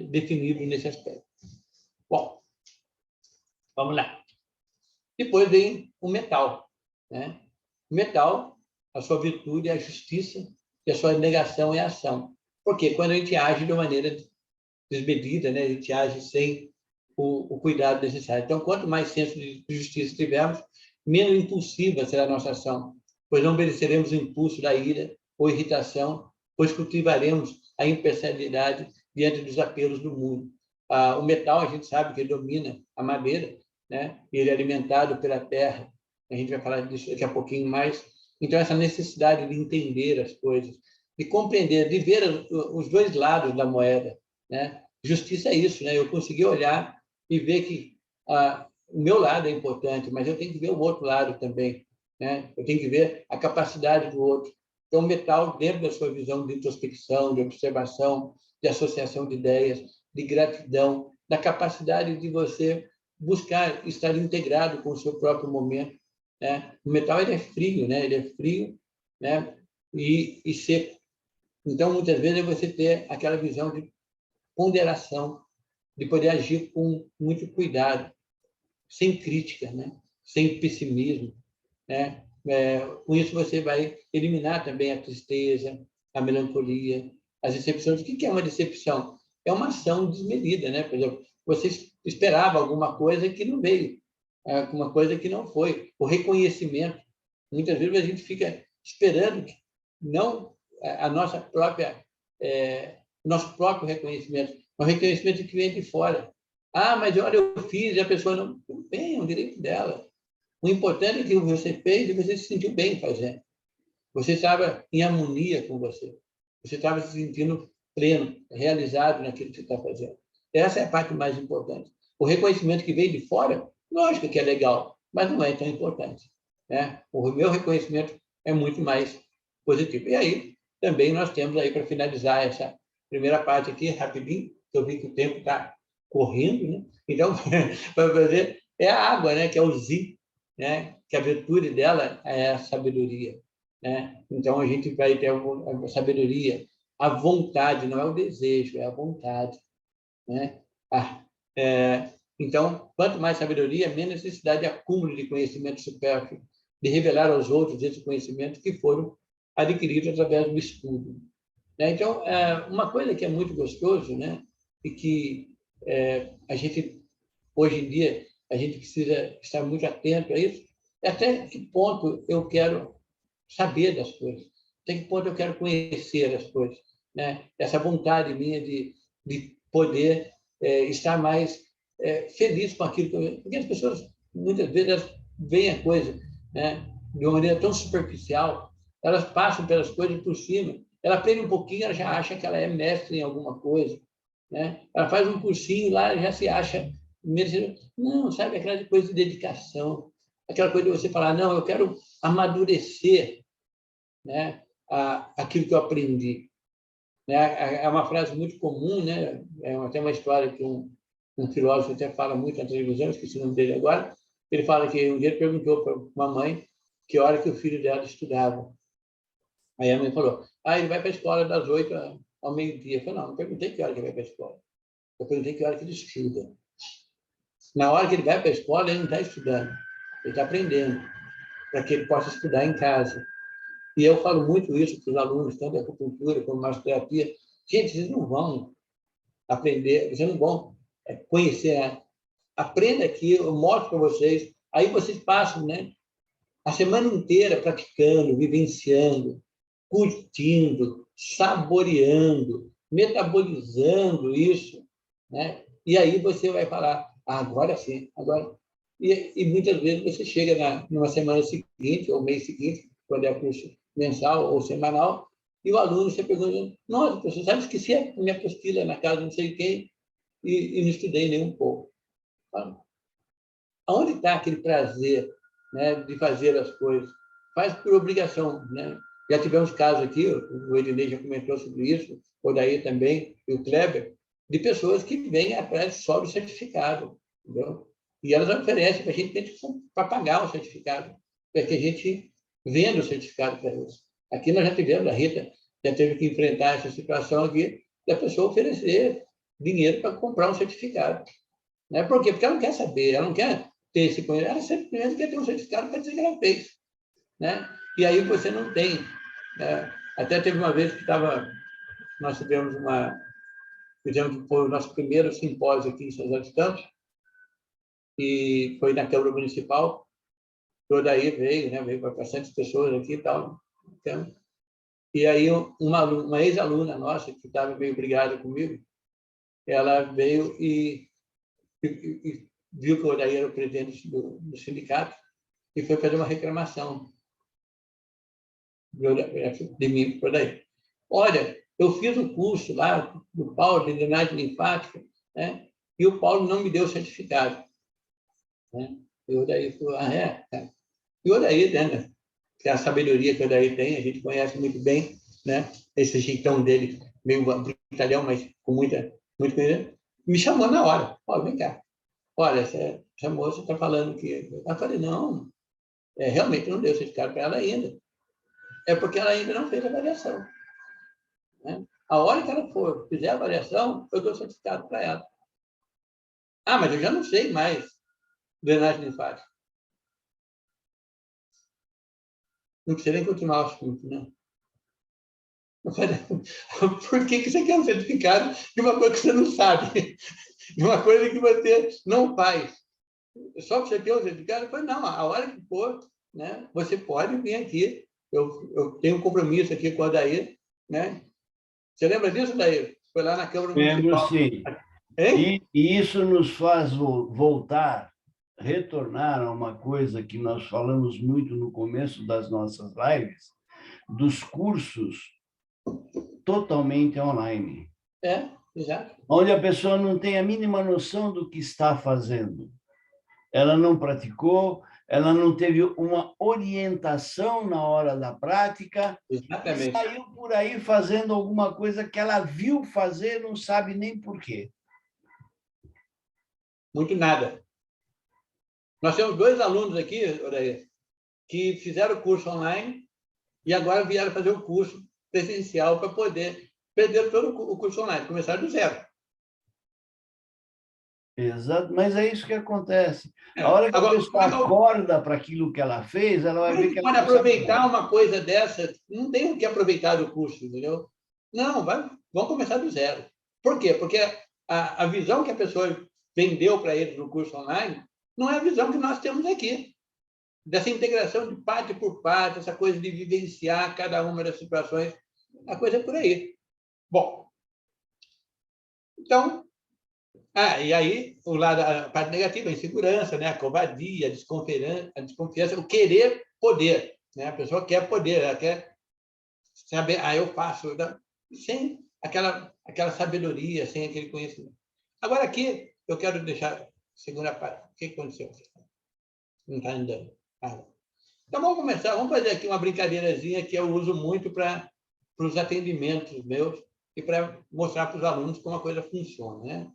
definido nesse aspecto. Bom, vamos lá. Depois vem o metal, né? O metal, a sua virtude é a justiça e a sua negação é a ação. Porque quando a gente age de uma maneira desmedida, né? A gente age sem o cuidado necessário. Então, quanto mais senso de justiça tivermos, menos impulsiva será a nossa ação, pois não obedeceremos o impulso da ira ou irritação, pois cultivaremos a imparcialidade diante dos apelos do mundo. O metal, a gente sabe que ele domina a madeira, né? E ele é alimentado pela terra. A gente vai falar disso daqui a pouquinho mais. Então, essa necessidade de entender as coisas, de compreender, de ver os dois lados da moeda, né? Justiça é isso, né? Eu consegui olhar e ver que o meu lado é importante, mas eu tenho que ver o outro lado também, né? Eu tenho que ver a capacidade do outro. Então, o metal, dentro da sua visão de introspecção, de observação, de associação de ideias, de gratidão, da capacidade de você buscar estar integrado com o seu próprio momento, né? O metal ele é frio, né? Ele é frio, né? E seco. Então, muitas vezes, é você ter aquela visão de ponderação, de poder agir com muito cuidado, sem crítica, né? Sem pessimismo, né? Com isso, você vai eliminar também a tristeza, a melancolia, as decepções. O que é uma decepção? É uma ação desmedida, né? Por exemplo, você esperava alguma coisa que não veio, uma coisa que não foi. O reconhecimento. Muitas vezes a gente fica esperando que não a nossa própria, nosso próprio reconhecimento, um reconhecimento que vem de fora. Mas olha, eu fiz e a pessoa não... Tudo bem, é um direito dela. O importante é que você fez e você se sentiu bem fazendo. Você estava em harmonia com você. Você estava se sentindo pleno, realizado naquilo que você está fazendo. Essa é a parte mais importante. O reconhecimento que vem de fora, lógico que é legal, mas não é tão importante, né? O meu reconhecimento é muito mais positivo. E aí, também nós temos aí, para finalizar essa primeira parte aqui, rapidinho, que eu vi que o tempo está correndo, né? Então, para fazer, é a água, né? Que é o zi, né? Que a virtude dela é a sabedoria, né? Então, a gente vai ter a sabedoria, a vontade, não é o desejo, é a vontade, né? Então, quanto mais sabedoria, menos necessidade de acúmulo de conhecimento supérfluo, de revelar aos outros esse conhecimento que foram adquiridos através do estudo, né? Então, uma coisa que é muito gostoso, né? E que a gente, hoje em dia, a gente precisa estar muito atento a isso, é até que ponto eu quero saber das coisas, até que ponto eu quero conhecer as coisas, né? Essa vontade minha de poder estar mais feliz com aquilo que eu... Porque as pessoas, muitas vezes, elas veem a coisa, né? De uma maneira tão superficial, elas passam pelas coisas por cima, ela aprende um pouquinho, ela já acha que ela é mestre em alguma coisa, né? Ela faz um cursinho lá, já se acha merecedor. Não, sabe, aquela coisa de dedicação, aquela coisa de você falar, não, eu quero amadurecer, né? Aquilo que eu aprendi, né? É uma frase muito comum, né? Tem uma história que um filósofo até fala muito na televisão, esqueci o nome dele agora. Ele fala que um dia ele perguntou para uma mãe que hora que o filho dela estudava. Aí a mãe falou, ele vai para a escola das 8 ao meio-dia. Eu falei, não perguntei que hora que ele vai para a escola. Eu perguntei que hora que ele estuda. Na hora que ele vai para a escola, ele não está estudando. Ele está aprendendo, para que ele possa estudar em casa. E eu falo muito isso para os alunos, tanto da acupuntura como massoterapia. Gente, vocês não vão aprender, vocês não vão conhecer. Aprenda aqui, eu mostro para vocês. Aí vocês passam, né, a semana inteira praticando, vivenciando, curtindo, saboreando, metabolizando isso, né? E aí você vai falar, agora sim, agora. E muitas vezes você chega numa semana seguinte, ou mês seguinte, quando é curso mensal ou semanal, e o aluno você pergunta, nossa, professor, sabe, esqueci a minha apostila na casa de não sei quem e não estudei nem um pouco. Aonde está aquele prazer, né, de fazer as coisas? Faz por obrigação, né? Já tivemos casos aqui, o Ednei já comentou sobre isso, o Odair também, e o Kleber, de pessoas que vêm atrás só do certificado, entendeu? E elas oferecem para a gente para pagar o certificado, para que a gente venda o certificado para eles. Aqui nós já tivemos, a Rita já teve que enfrentar essa situação aqui, da pessoa oferecer dinheiro para comprar um certificado. Né? Por quê? Porque ela não quer saber, ela não quer ter esse conhecimento, ela simplesmente quer ter um certificado para dizer que ela fez. Né? E aí você não tem. Né? Até teve uma vez que nós fizemos o nosso primeiro simpósio aqui em São José dos Campos, e foi na Câmara Municipal, toda aí veio, né? Veio para bastante pessoas aqui e tal. Então, e aí uma ex-aluna nossa, que estava meio brigada comigo, ela veio e viu que o Odair era o presidente do sindicato e foi fazer uma reclamação de mim para o Odair. Olha, eu fiz um curso lá do Paulo de drenagem linfática, né? E o Paulo não me deu o certificado. Né? E o Odair falou, é? E o Odair, né? Que é a sabedoria que o Odair tem, a gente conhece muito bem, né? Esse jeitão dele, meio brincalhão, mas com muita coisa, me chamou na hora. Ó, vem cá. Olha, essa moça está falando que... Eu falei, não, realmente não deu certificado para ela ainda. É porque ela ainda não fez a avaliação. Né? A hora que ela fizer a avaliação, eu dou certificado para ela. Ah, mas eu já não sei mais drenagem linfática. Não precisa nem continuar o assunto, né? Eu falei, por que você quer um certificado de uma coisa que você não sabe? De uma coisa que você não faz? Só para você ter um certificado? Eu falei, não, a hora que for, né, você pode vir aqui. Eu tenho um compromisso aqui com a Odair, né? Você lembra disso, Odair? Foi lá na Câmara Lembro, Municipal. sim. Hein? E isso nos faz retornar a uma coisa que nós falamos muito no começo das nossas lives, dos cursos totalmente online. Exato. Onde a pessoa não tem a mínima noção do que está fazendo. Ela não praticou, ela não teve uma orientação na hora da prática, Exatamente. e saiu por aí fazendo alguma coisa que ela viu fazer, não sabe nem por quê. Muito nada. Nós temos 2 alunos aqui, Odair, que fizeram o curso online e agora vieram fazer o curso presencial para poder perder todo o curso online, começar do zero. Exato, mas é isso que acontece. A hora que a Agora, pessoa acorda para aquilo que ela fez, ela vai ver que ela pode não sabe aproveitar nada. uma coisa dessa, não tem o que aproveitar do curso, entendeu? Não, vamos começar do zero. Por quê? Porque a visão que a pessoa vendeu para eles no curso online não é a visão que nós temos aqui. Dessa integração de parte por parte, essa coisa de vivenciar cada uma das situações, a coisa é por aí. Bom, então, e aí a parte negativa, a insegurança, né? A covardia, a desconfiança, o querer poder. Né? A pessoa quer poder, ela quer saber, eu faço, sem aquela sabedoria, sem aquele conhecimento. Agora aqui, eu quero deixar a segunda parte. O que aconteceu? Não está andando. Então, vamos começar. Vamos fazer aqui uma brincadeirazinha que eu uso muito para os atendimentos meus e para mostrar para os alunos como a coisa funciona. Né?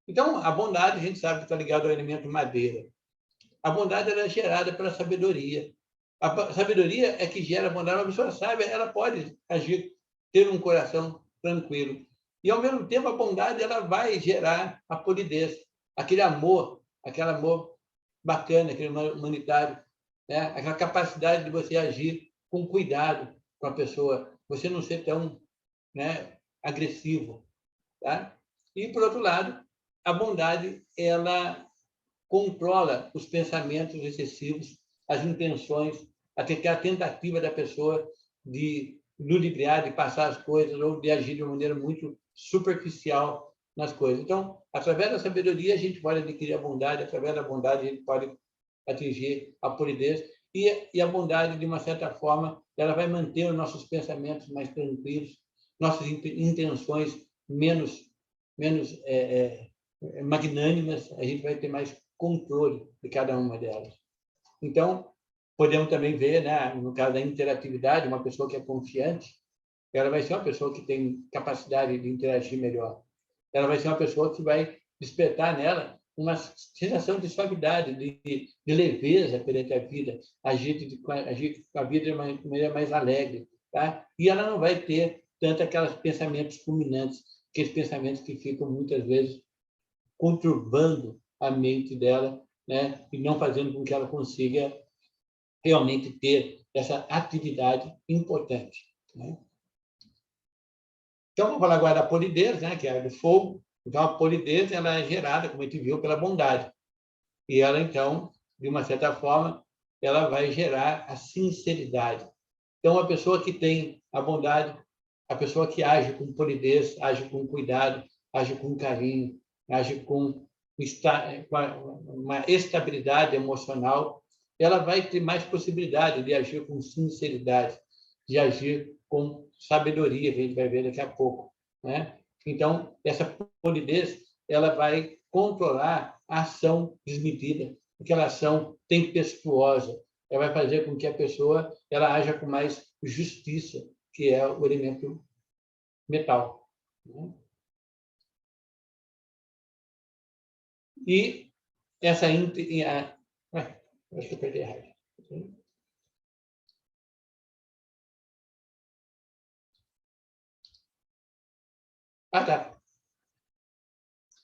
Então, a bondade, a gente sabe que está ligada ao elemento madeira. A bondade ela é gerada pela sabedoria. A sabedoria é que gera a bondade. Uma pessoa sábia, ela pode agir, ter um coração tranquilo. E, ao mesmo tempo, a bondade ela vai gerar a polidez, aquele amor bacana, aquele humanitário, né? Aquela capacidade de você agir com cuidado com a pessoa, você não ser tão, né, agressivo. Tá? E, por outro lado, a bondade ela controla os pensamentos excessivos, as intenções, até a tentativa da pessoa de ludibriar, de passar as coisas ou de agir de uma maneira muito superficial nas coisas. Então, através da sabedoria, a gente pode adquirir a bondade, através da bondade, a gente pode atingir a polidez, e a bondade, de uma certa forma, ela vai manter os nossos pensamentos mais tranquilos, nossas intenções menos magnânimas, a gente vai ter mais controle de cada uma delas. Então, Podemos também ver, né, no caso da interatividade, uma pessoa que é confiante, ela vai ser uma pessoa que tem capacidade de interagir melhor. Ela vai ser uma pessoa que vai despertar nela uma sensação de suavidade, de leveza perante a vida, agir com a vida de uma maneira mais alegre. Tá? E ela não vai ter tanto aqueles pensamentos fulminantes, aqueles pensamentos que ficam, muitas vezes, conturbando a mente dela, né? E não fazendo com que ela consiga realmente ter essa atividade importante. Né? Então, vamos falar agora da polidez, né? Que é a do fogo. Então, a polidez ela é gerada, como a gente viu, pela bondade. E ela, então, de uma certa forma, ela vai gerar a sinceridade. Então, a pessoa que tem a bondade, a pessoa que age com polidez, age com cuidado, age com carinho, age com uma estabilidade emocional, ela vai ter mais possibilidade de agir com sinceridade, de agir com sabedoria, que a gente vai ver daqui a pouco. Né? Então, essa polidez ela vai controlar a ação desmedida, aquela ação tempestuosa. Ela vai fazer com que a pessoa ela haja com mais justiça, que é o elemento metal. Né? E essa... acho que eu perdi errado. Tá.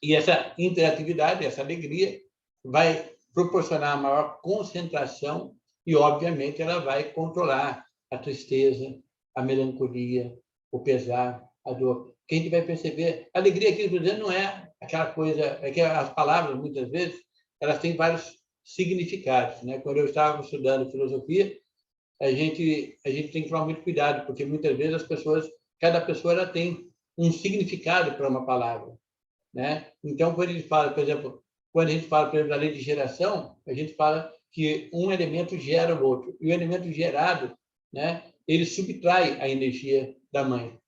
E essa interatividade, essa alegria, vai proporcionar maior concentração e, obviamente, ela vai controlar a tristeza, a melancolia, o pesar, a dor. Que a gente vai perceber, a alegria aqui, estou dizendo, não é aquela coisa, é que as palavras, muitas vezes, elas têm vários significados. Né? Quando eu estava estudando filosofia, a gente tem que tomar muito cuidado, porque muitas vezes as pessoas, cada pessoa ela tem um significado para uma palavra. Né? Então, quando a gente fala, por exemplo, da lei de geração, a gente fala que um elemento gera o outro. E o elemento gerado, né, ele subtrai a energia da mãe.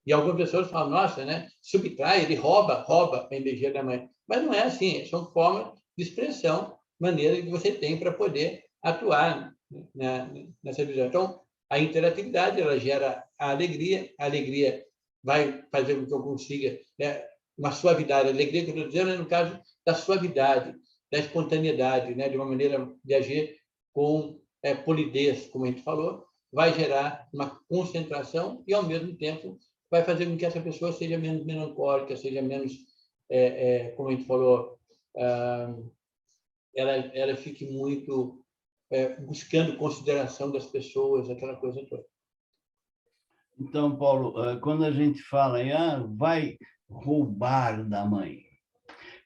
E algumas pessoas falam, nossa, né, subtrai, ele rouba a energia da mãe. Mas não é assim, são formas de expressão, maneira que você tem para poder atuar, né, nessa visão. Então, a interatividade, ela gera a alegria vai fazer com que eu consiga, né, uma suavidade. A alegria que eu estou dizendo é no caso da suavidade, da espontaneidade, né, de uma maneira de agir com polidez, como a gente falou, vai gerar uma concentração e, ao mesmo tempo, vai fazer com que essa pessoa seja menos melancólica, seja menos, como a gente falou, ela fique muito buscando consideração das pessoas, aquela coisa toda. Então, Paulo, quando a gente fala em vai roubar da mãe,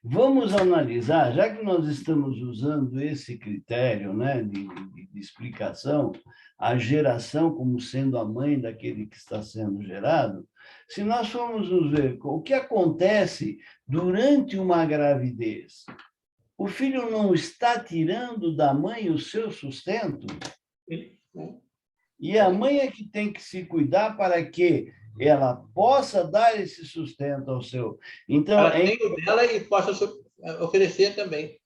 vamos analisar, já que nós estamos usando esse critério, né, de explicação, a geração como sendo a mãe daquele que está sendo gerado, se nós formos nos ver o que acontece durante uma gravidez, o filho não está tirando da mãe o seu sustento? E a mãe é que tem que se cuidar para que ela possa dar esse sustento ao seu... Então, ela tem o dela e possa oferecer também.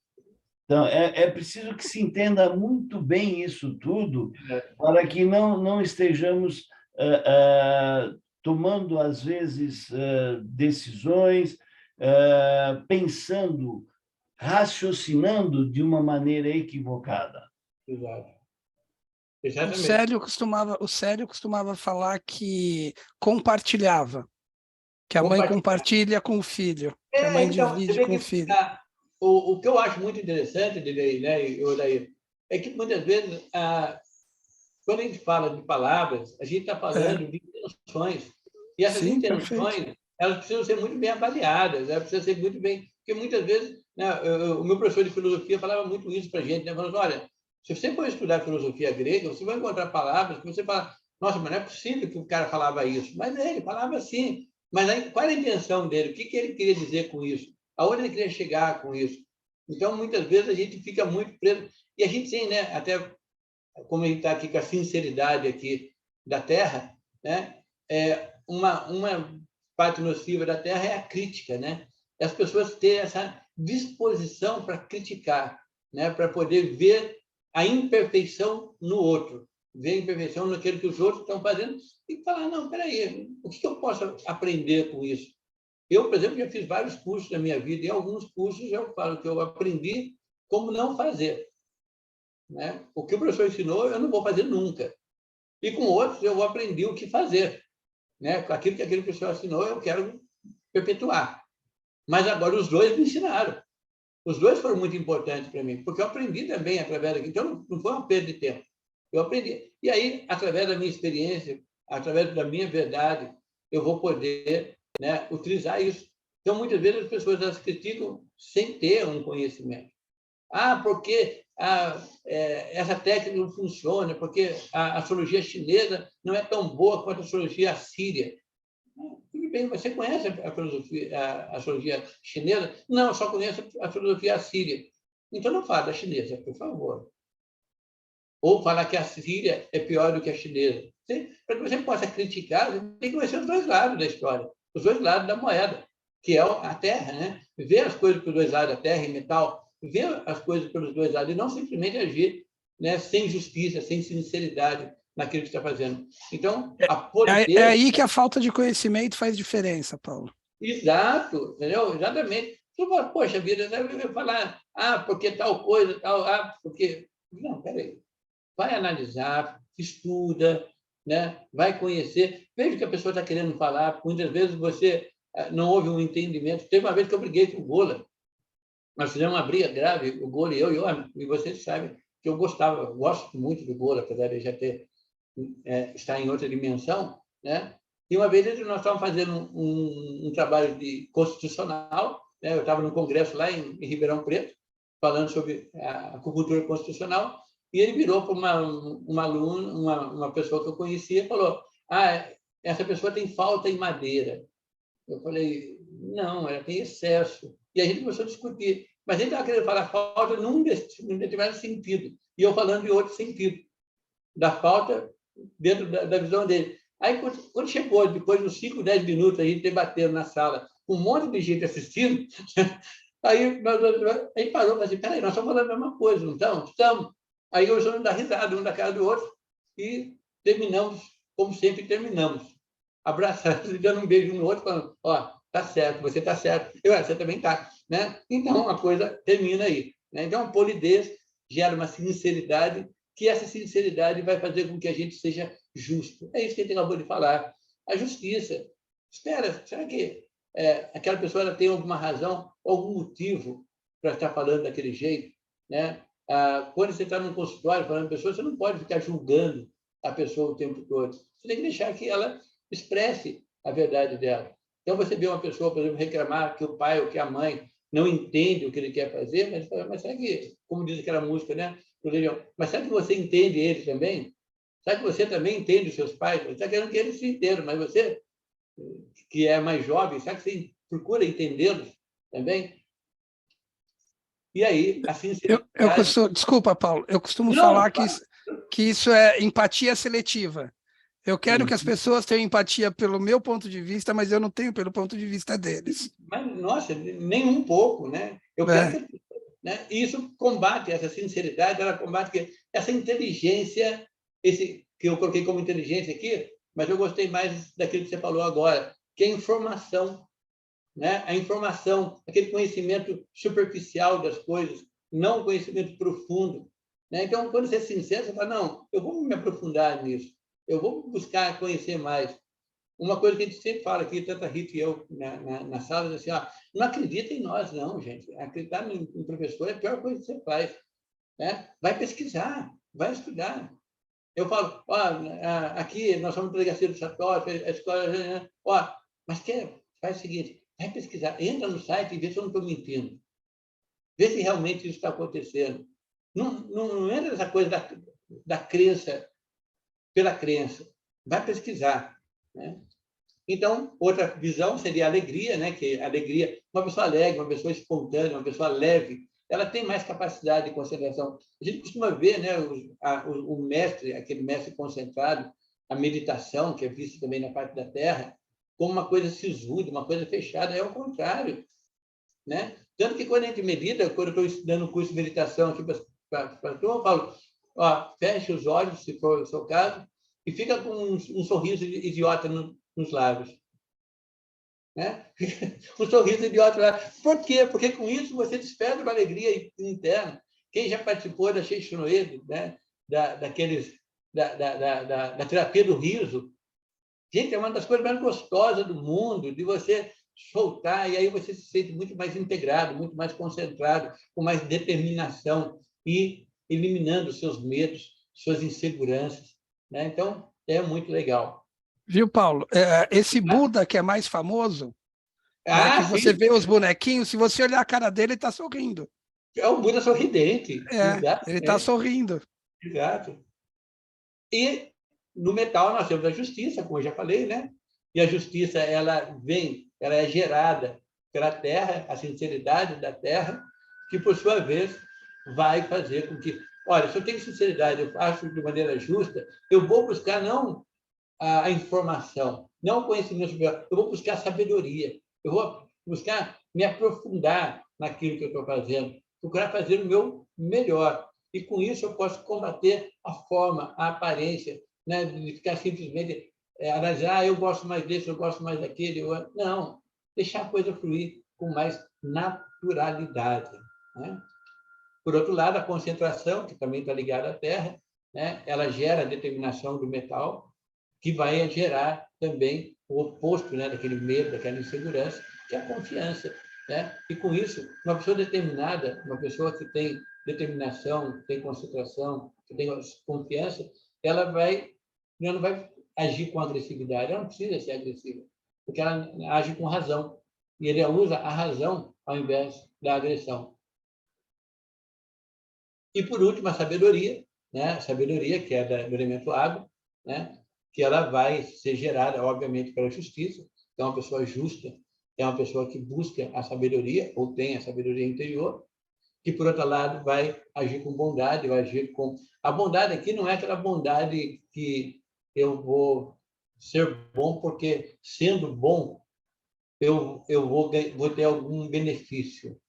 Então, é preciso que se entenda muito bem isso tudo, para que não estejamos tomando, às vezes, decisões, pensando, raciocinando de uma maneira equivocada. Exato. O Célio costumava falar que compartilhava, que a mãe compartilha com o filho, que a mãe divide com o filho. O que eu acho muito interessante, né, é que muitas vezes, quando a gente fala de palavras, a gente está falando de intenções. E essas intenções, elas precisam ser muito bem avaliadas, elas precisam ser muito bem... Porque muitas vezes, né, o meu professor de filosofia falava muito isso para a gente, né, falando, olha, se você for estudar filosofia grega, você vai encontrar palavras que você fala, nossa, mas não é possível que o cara falava isso. Mas ele falava assim. Mas aí, qual era a intenção dele? O que ele queria dizer com isso? Aonde ele queria chegar com isso? Então, muitas vezes, a gente fica muito preso. E a gente tem, né, até como a gente está aqui com a sinceridade aqui da Terra, né, uma parte nociva da Terra é a crítica, né? As pessoas terem essa disposição para criticar, né, para poder ver a imperfeição no outro, ver a imperfeição naquilo que os outros estão fazendo e falar, não, espera aí, o que eu posso aprender com isso? Eu, por exemplo, já fiz vários cursos na minha vida, e em alguns cursos eu falo que eu aprendi como não fazer. Né? O que o professor ensinou, eu não vou fazer nunca. E com outros, eu vou aprender o que fazer. Né? Aquilo que aquele professor ensinou, eu quero perpetuar. Mas agora os dois me ensinaram. Os dois foram muito importantes para mim, porque eu aprendi também através daquilo. Então, não foi uma perda de tempo. Eu aprendi. E aí, através da minha experiência, através da minha verdade, eu vou poder, né, utilizar isso. Então, muitas vezes as pessoas elas criticam sem ter um conhecimento. Porque essa técnica não funciona, porque a astrologia chinesa não é tão boa quanto a astrologia assíria. Tudo bem, você conhece a astrologia chinesa? Não, só conheço a astrologia assíria. Então, não fala da chinesa, por favor. Ou falar que a assíria é pior do que a chinesa. Para que você possa criticar, você tem que conhecer os dois lados da história, os dois lados da moeda, que é a Terra. Né? Ver as coisas pelos dois lados da Terra e metal, ver as coisas pelos dois lados e não simplesmente agir, né, sem justiça, sem sinceridade naquilo que está fazendo. Então, a polidez... É aí que a falta de conhecimento faz diferença, Paulo. Exato, entendeu? Exatamente. Você fala, poxa vida, né? Eu falar, porque tal coisa, tal, porque... Não, peraí. Vai analisar, estuda, né? Vai conhecer, veja o que a pessoa está querendo falar. Muitas vezes você não houve um entendimento. Teve uma vez que eu briguei com o Gola. Nós fizemos uma briga grave, o Gola e vocês sabem que eu gosto muito do Gola, apesar de já estar em outra dimensão, né? E uma vez nós estávamos fazendo um trabalho de constitucional, né? Eu estava no congresso lá em Ribeirão Preto, falando sobre a acupuntura constitucional, e ele virou para uma aluna, uma pessoa que eu conhecia, e falou, essa pessoa tem falta em madeira. Eu falei, não, ela tem excesso. E a gente começou a discutir. Mas ele estava querendo falar falta num determinado sentido, e eu falando de outro sentido, da falta dentro da visão dele. Aí, quando chegou, depois de uns 5, 10 minutos, a gente debatendo na sala, um monte de gente assistindo, aí parou e falou assim, peraí, nós estamos falando a mesma coisa, não estamos? Estamos. Aí começamos a dar risada um da cara do outro e terminamos, como sempre terminamos, abraçados e dando um beijo um no outro, falando, tá certo, você está certo, você também está. Né? Então, a coisa termina aí. Né? Então, a polidez gera uma sinceridade, que essa sinceridade vai fazer com que a gente seja justo. É isso que a gente acabou de falar. A justiça. Espera, será que aquela pessoa ela tem alguma razão, algum motivo para estar falando daquele jeito? Né? Quando você está num consultório falando com pessoa, você não pode ficar julgando a pessoa o tempo todo. Você tem que deixar que ela expresse a verdade dela. Então, você vê uma pessoa, por exemplo, reclamar que o pai ou que a mãe não entende o que ele quer fazer, mas será que, como diz aquela música, né? Mas será que você entende ele também? Será que você também entende os seus pais? Você está querendo que eles se entendam, mas você, que é mais jovem, será que você procura entendê-los também? E aí, a sinceridade... Desculpa, Paulo, eu costumo falar que isso é empatia seletiva. Eu quero que as pessoas tenham empatia pelo meu ponto de vista, mas eu não tenho pelo ponto de vista deles. Mas, nossa, nem um pouco, né? Eu quero que... Né? E isso combate, essa sinceridade, ela combate essa inteligência, que eu coloquei como inteligência aqui, mas eu gostei mais daquilo que você falou agora, que é a informação. Né? A informação, aquele conhecimento superficial das coisas, não o conhecimento profundo. Né? Então, quando você é sincero, você fala, não, eu vou me aprofundar nisso, eu vou buscar conhecer mais. Uma coisa que a gente sempre fala aqui, tanto a Rita e eu na sala, assim, não acredita em nós, não, gente. Acreditar em professor é a pior coisa que você faz. Né? Vai pesquisar, vai estudar. Eu falo, aqui nós somos delegacia do Satório, a escola, mas faz o seguinte, vai pesquisar, entra no site e vê se eu não estou mentindo. Vê se realmente isso está acontecendo. Não entra nessa coisa da crença pela crença. Vai pesquisar. Né? Então, outra visão seria a alegria, né? Que a alegria, uma pessoa alegre, uma pessoa espontânea, uma pessoa leve, ela tem mais capacidade de concentração. A gente costuma ver, né, o mestre, aquele mestre concentrado, a meditação, que é vista também na parte da Terra, como uma coisa sisuda, uma coisa fechada, é o contrário. Né? Tanto que quando a gente medita, quando eu estou estudando o curso de meditação, tipo, a turma, eu falo, ó, feche os olhos, se for o seu caso, e fica com um sorriso idiota nos lábios. Né? Um sorriso idiota lá. Por quê? Porque com isso você desperta uma alegria interna. Quem já participou da Sheixinoe, né? da terapia do riso, gente, é uma das coisas mais gostosas do mundo, de você soltar, e aí você se sente muito mais integrado, muito mais concentrado, com mais determinação e eliminando seus medos, suas inseguranças. Né? Então, é muito legal. Viu, Paulo? Esse Buda que é mais famoso, né, que você sim. vê os bonequinhos, se você olhar a cara dele, ele está sorrindo. É o Buda sorridente. Ele está sorrindo. Exato. E no metal nós temos a justiça, como eu já falei, né? E a justiça ela é gerada pela terra, a sinceridade da terra, que por sua vez vai fazer com que, olha, se eu tenho sinceridade, eu faço de maneira justa, eu vou buscar não a informação, não o conhecimento superior, eu vou buscar a sabedoria, eu vou buscar me aprofundar naquilo que eu estou fazendo, procurar fazer o meu melhor. E com isso eu posso combater a forma, a aparência, né? De ficar simplesmente analisar, eu gosto mais desse, eu gosto mais daquele. Não, deixar a coisa fluir com mais naturalidade. Né? Por outro lado, a concentração, que também está ligada à Terra, né? Ela gera a determinação do metal, que vai gerar também o oposto, né? Daquele medo, daquela insegurança, que é a confiança. Né? E com isso, uma pessoa determinada, uma pessoa que tem determinação, que tem concentração, que tem confiança, ela não vai agir com agressividade, ela não precisa ser agressiva, porque ela age com razão. E ele usa a razão ao invés da agressão. E, por último, a sabedoria, né? A sabedoria, que é do elemento água, né? Que ela vai ser gerada, obviamente, pela justiça. Então, uma pessoa justa é uma pessoa que busca a sabedoria, ou tem a sabedoria interior, que, por outro lado, vai agir com bondade, vai agir com... A bondade aqui não é aquela bondade que eu vou ser bom porque, sendo bom, eu vou ter algum benefício.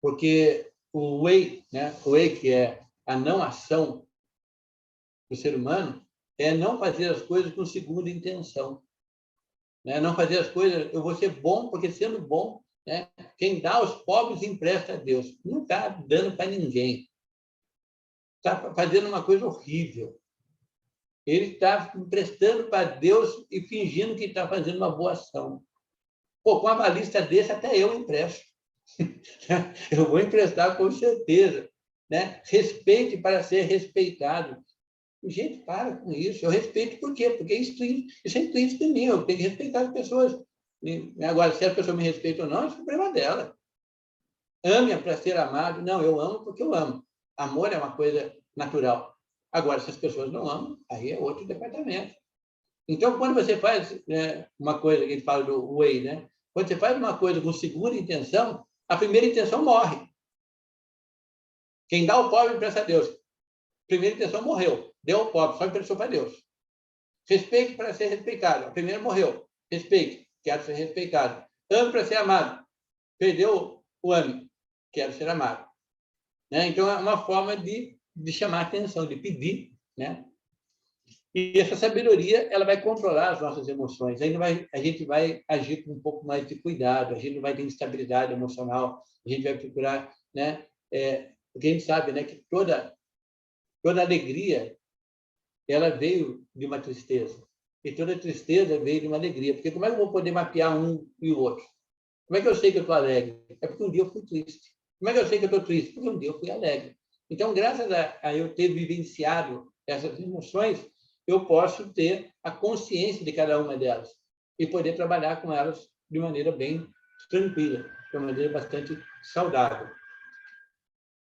Porque o Wei, né? O Wei, que é a não ação do ser humano, é não fazer as coisas com segunda intenção. Né? Não fazer as coisas, eu vou ser bom, porque sendo bom, né? Quem dá aos pobres empresta a Deus. Não está dando para ninguém. Está fazendo uma coisa horrível. Ele está emprestando para Deus e fingindo que está fazendo uma boa ação. Pô, com uma balista desse, até eu empresto. Eu vou emprestar com certeza. Né? Respeite para ser respeitado. Gente, para com isso. Eu respeito por quê? Porque isso é intrínseco em mim. Eu tenho que respeitar as pessoas. Agora, se a pessoa me respeita ou não, é o problema dela. Ame-a para ser amado. Não, eu amo porque eu amo. Amor é uma coisa natural. Agora, se as pessoas não amam, aí é outro departamento. Então, quando você faz uma coisa, que a gente fala do Wei, né? Quando você faz uma coisa com segunda intenção, a primeira intenção morre. Quem dá ao pobre empresta a Deus. Primeira intenção morreu. Deu ao pobre, só emprestou para Deus. Respeite para ser respeitado. A primeira morreu. Respeite, quero ser respeitado. Ame para ser amado. Perdeu o ame, quero ser amado. Né? Então, é uma forma de chamar atenção, de pedir. Né? E essa sabedoria ela vai controlar as nossas emoções. Aí a gente vai agir com um pouco mais de cuidado, a gente não vai ter instabilidade emocional, a gente vai procurar... Né? Porque a gente sabe, né, que toda alegria ela veio de uma tristeza. E toda tristeza veio de uma alegria. Porque como é que eu vou poder mapear um e o outro? Como é que eu sei que eu estou alegre? É porque um dia eu fui triste. Como é que eu sei que eu estou triste? Porque um dia eu fui alegre. Então, graças a eu ter vivenciado essas emoções, eu posso ter a consciência de cada uma delas e poder trabalhar com elas de maneira bem tranquila, de uma maneira bastante saudável.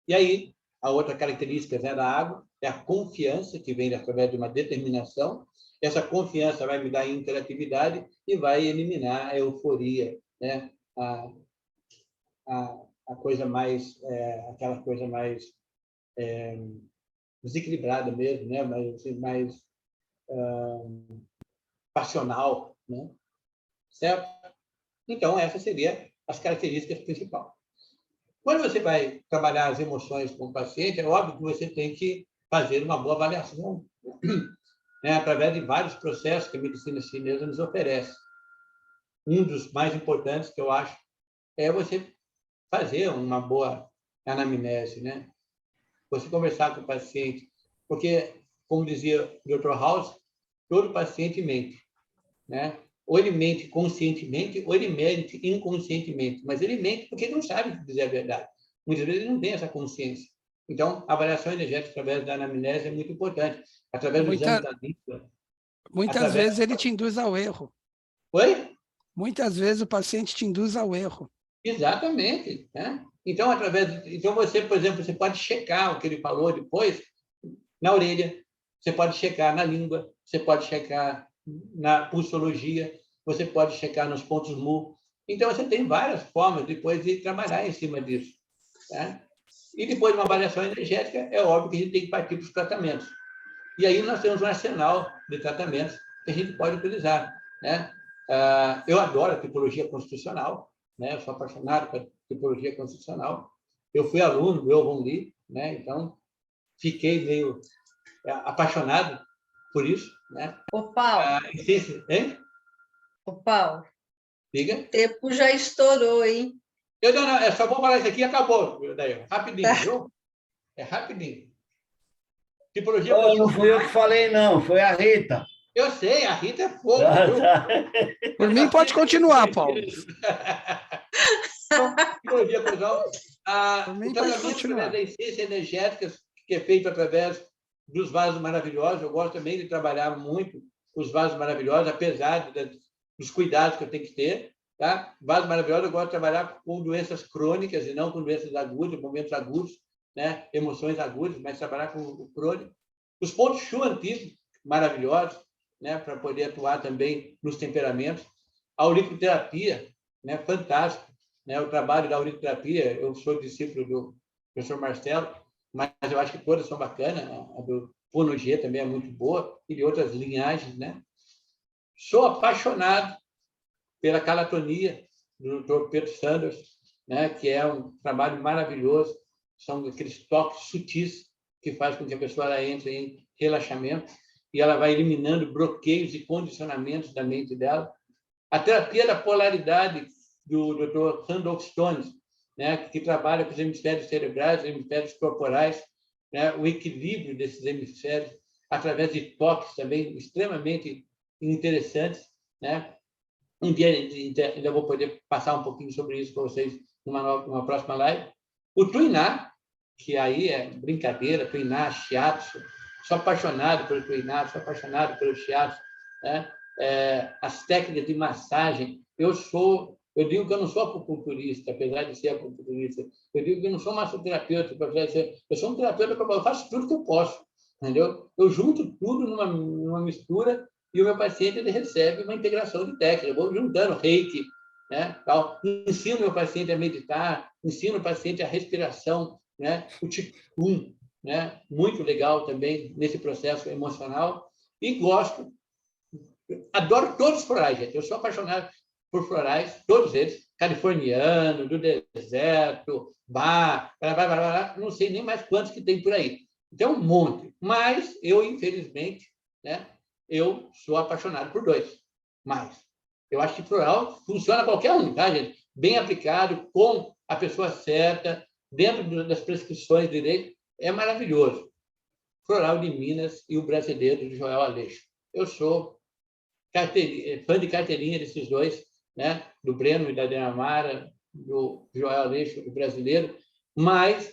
E aí, a outra característica, né, da água é a confiança, que vem através de uma determinação. Essa confiança vai me dar interatividade e vai eliminar a euforia, né? A coisa mais, aquela coisa mais desequilibrada mesmo, né? Mais passional, né? Certo? Então, essas seriam as características principais. Quando você vai trabalhar as emoções com o paciente, é óbvio que você tem que fazer uma boa avaliação, né, através de vários processos que a medicina chinesa nos oferece. Um dos mais importantes que eu acho é você fazer uma boa anamnese, né? Você conversar com o paciente, porque, como dizia o Dr. House, todo paciente mente, né? Ou ele mente conscientemente, ou ele mente inconscientemente. Mas ele mente porque não sabe dizer a verdade. Muitas vezes ele não tem essa consciência. Então, a avaliação energética através da anamnese é muito importante. Através do exame da língua. Muitas vezes ele te induz ao erro. Oi? Muitas vezes o paciente te induz ao erro. Exatamente. Né? Então, então, você, por exemplo, você pode checar o que ele falou depois na orelha, você pode checar na língua, você pode checar na pulsologia, você pode checar nos pontos mu. Então, você tem várias formas depois de trabalhar em cima disso. Né? E depois de uma avaliação energética, é óbvio que a gente tem que partir para os tratamentos. E aí nós temos um arsenal de tratamentos que a gente pode utilizar. Né? Eu adoro a tipologia constitucional, né? Eu sou apaixonado por tipologia constitucional. Eu fui aluno do Elvon Lee, né? Então fiquei meio apaixonado por isso. Né? Ô, Paulo. Hein? Ô, Paulo. Diga. O tempo já estourou, hein? Eu só vou falar isso aqui e acabou. Daí, rapidinho, viu? É rapidinho. Tipologia não fui eu que falei, não. Foi a Rita. Eu sei, a Rita é fogo. Por mim, pode continuar, Paulo. Tipologia constitucional. O tratamento das essências energéticas, que é feito através dos vasos maravilhosos. Eu gosto também de trabalhar muito os vasos maravilhosos, apesar dos cuidados que eu tenho que ter. Tá? Vasos maravilhosos, eu gosto de trabalhar com doenças crônicas e não com doenças agudas, momentos agudos, né? Emoções agudas, mas trabalhar com o crônico. Os pontos Shu antigos, maravilhosos, né? Para poder atuar também nos temperamentos. A auriculoterapia, né? Fantástico. Né? O trabalho da auriculoterapia, eu sou discípulo do professor Marcelo, mas eu acho que todas são bacanas. A do Pono G também é muito boa, e de outras linhagens. Né? Sou apaixonado pela calatonia do Dr. Pedro Sanders, né? Que é um trabalho maravilhoso. São aqueles toques sutis que faz com que a pessoa ela entre em relaxamento e ela vai eliminando bloqueios e condicionamentos da mente dela. A terapia da polaridade do Dr. Randolph Stone, né? Que trabalha com os hemisférios cerebrais, os hemisférios corporais, né? O equilíbrio desses hemisférios através de toques também extremamente interessantes, né? Um dia ainda vou poder passar um pouquinho sobre isso para vocês numa próxima live. O Tuiná, que aí é brincadeira, Tuiná, Shiatsu. Sou apaixonado pelo Tuiná, sou apaixonado pelo Shiatsu. Né? As técnicas de massagem. Eu digo que eu não sou acupunturista, apesar de ser acupunturista. Eu digo que eu não sou massoterapeuta, eu sou um terapeuta, eu faço tudo que eu posso. Entendeu? Eu junto tudo numa mistura e o meu paciente ele recebe uma integração de técnica. Eu vou juntando reiki, né? Tal. Ensino o meu paciente a meditar, ensino o paciente a respiração, né? O Qigong, né? Muito legal também nesse processo emocional. E gosto, adoro todos os florais, gente. Eu sou apaixonado por florais, todos eles, californiano, do deserto, Bach, não sei nem mais quantos que tem por aí. Tem um monte, mas eu, infelizmente, né? Eu sou apaixonado por dois. Mas eu acho que floral funciona qualquer um, tá, gente? Bem aplicado, com a pessoa certa, dentro das prescrições de direito, é maravilhoso. Floral de Minas e o brasileiro de Joel Aleixo. Eu sou fã de carteirinha desses dois, né? Do Breno e da Dinamarca, do Joel Aleixo, o brasileiro, mas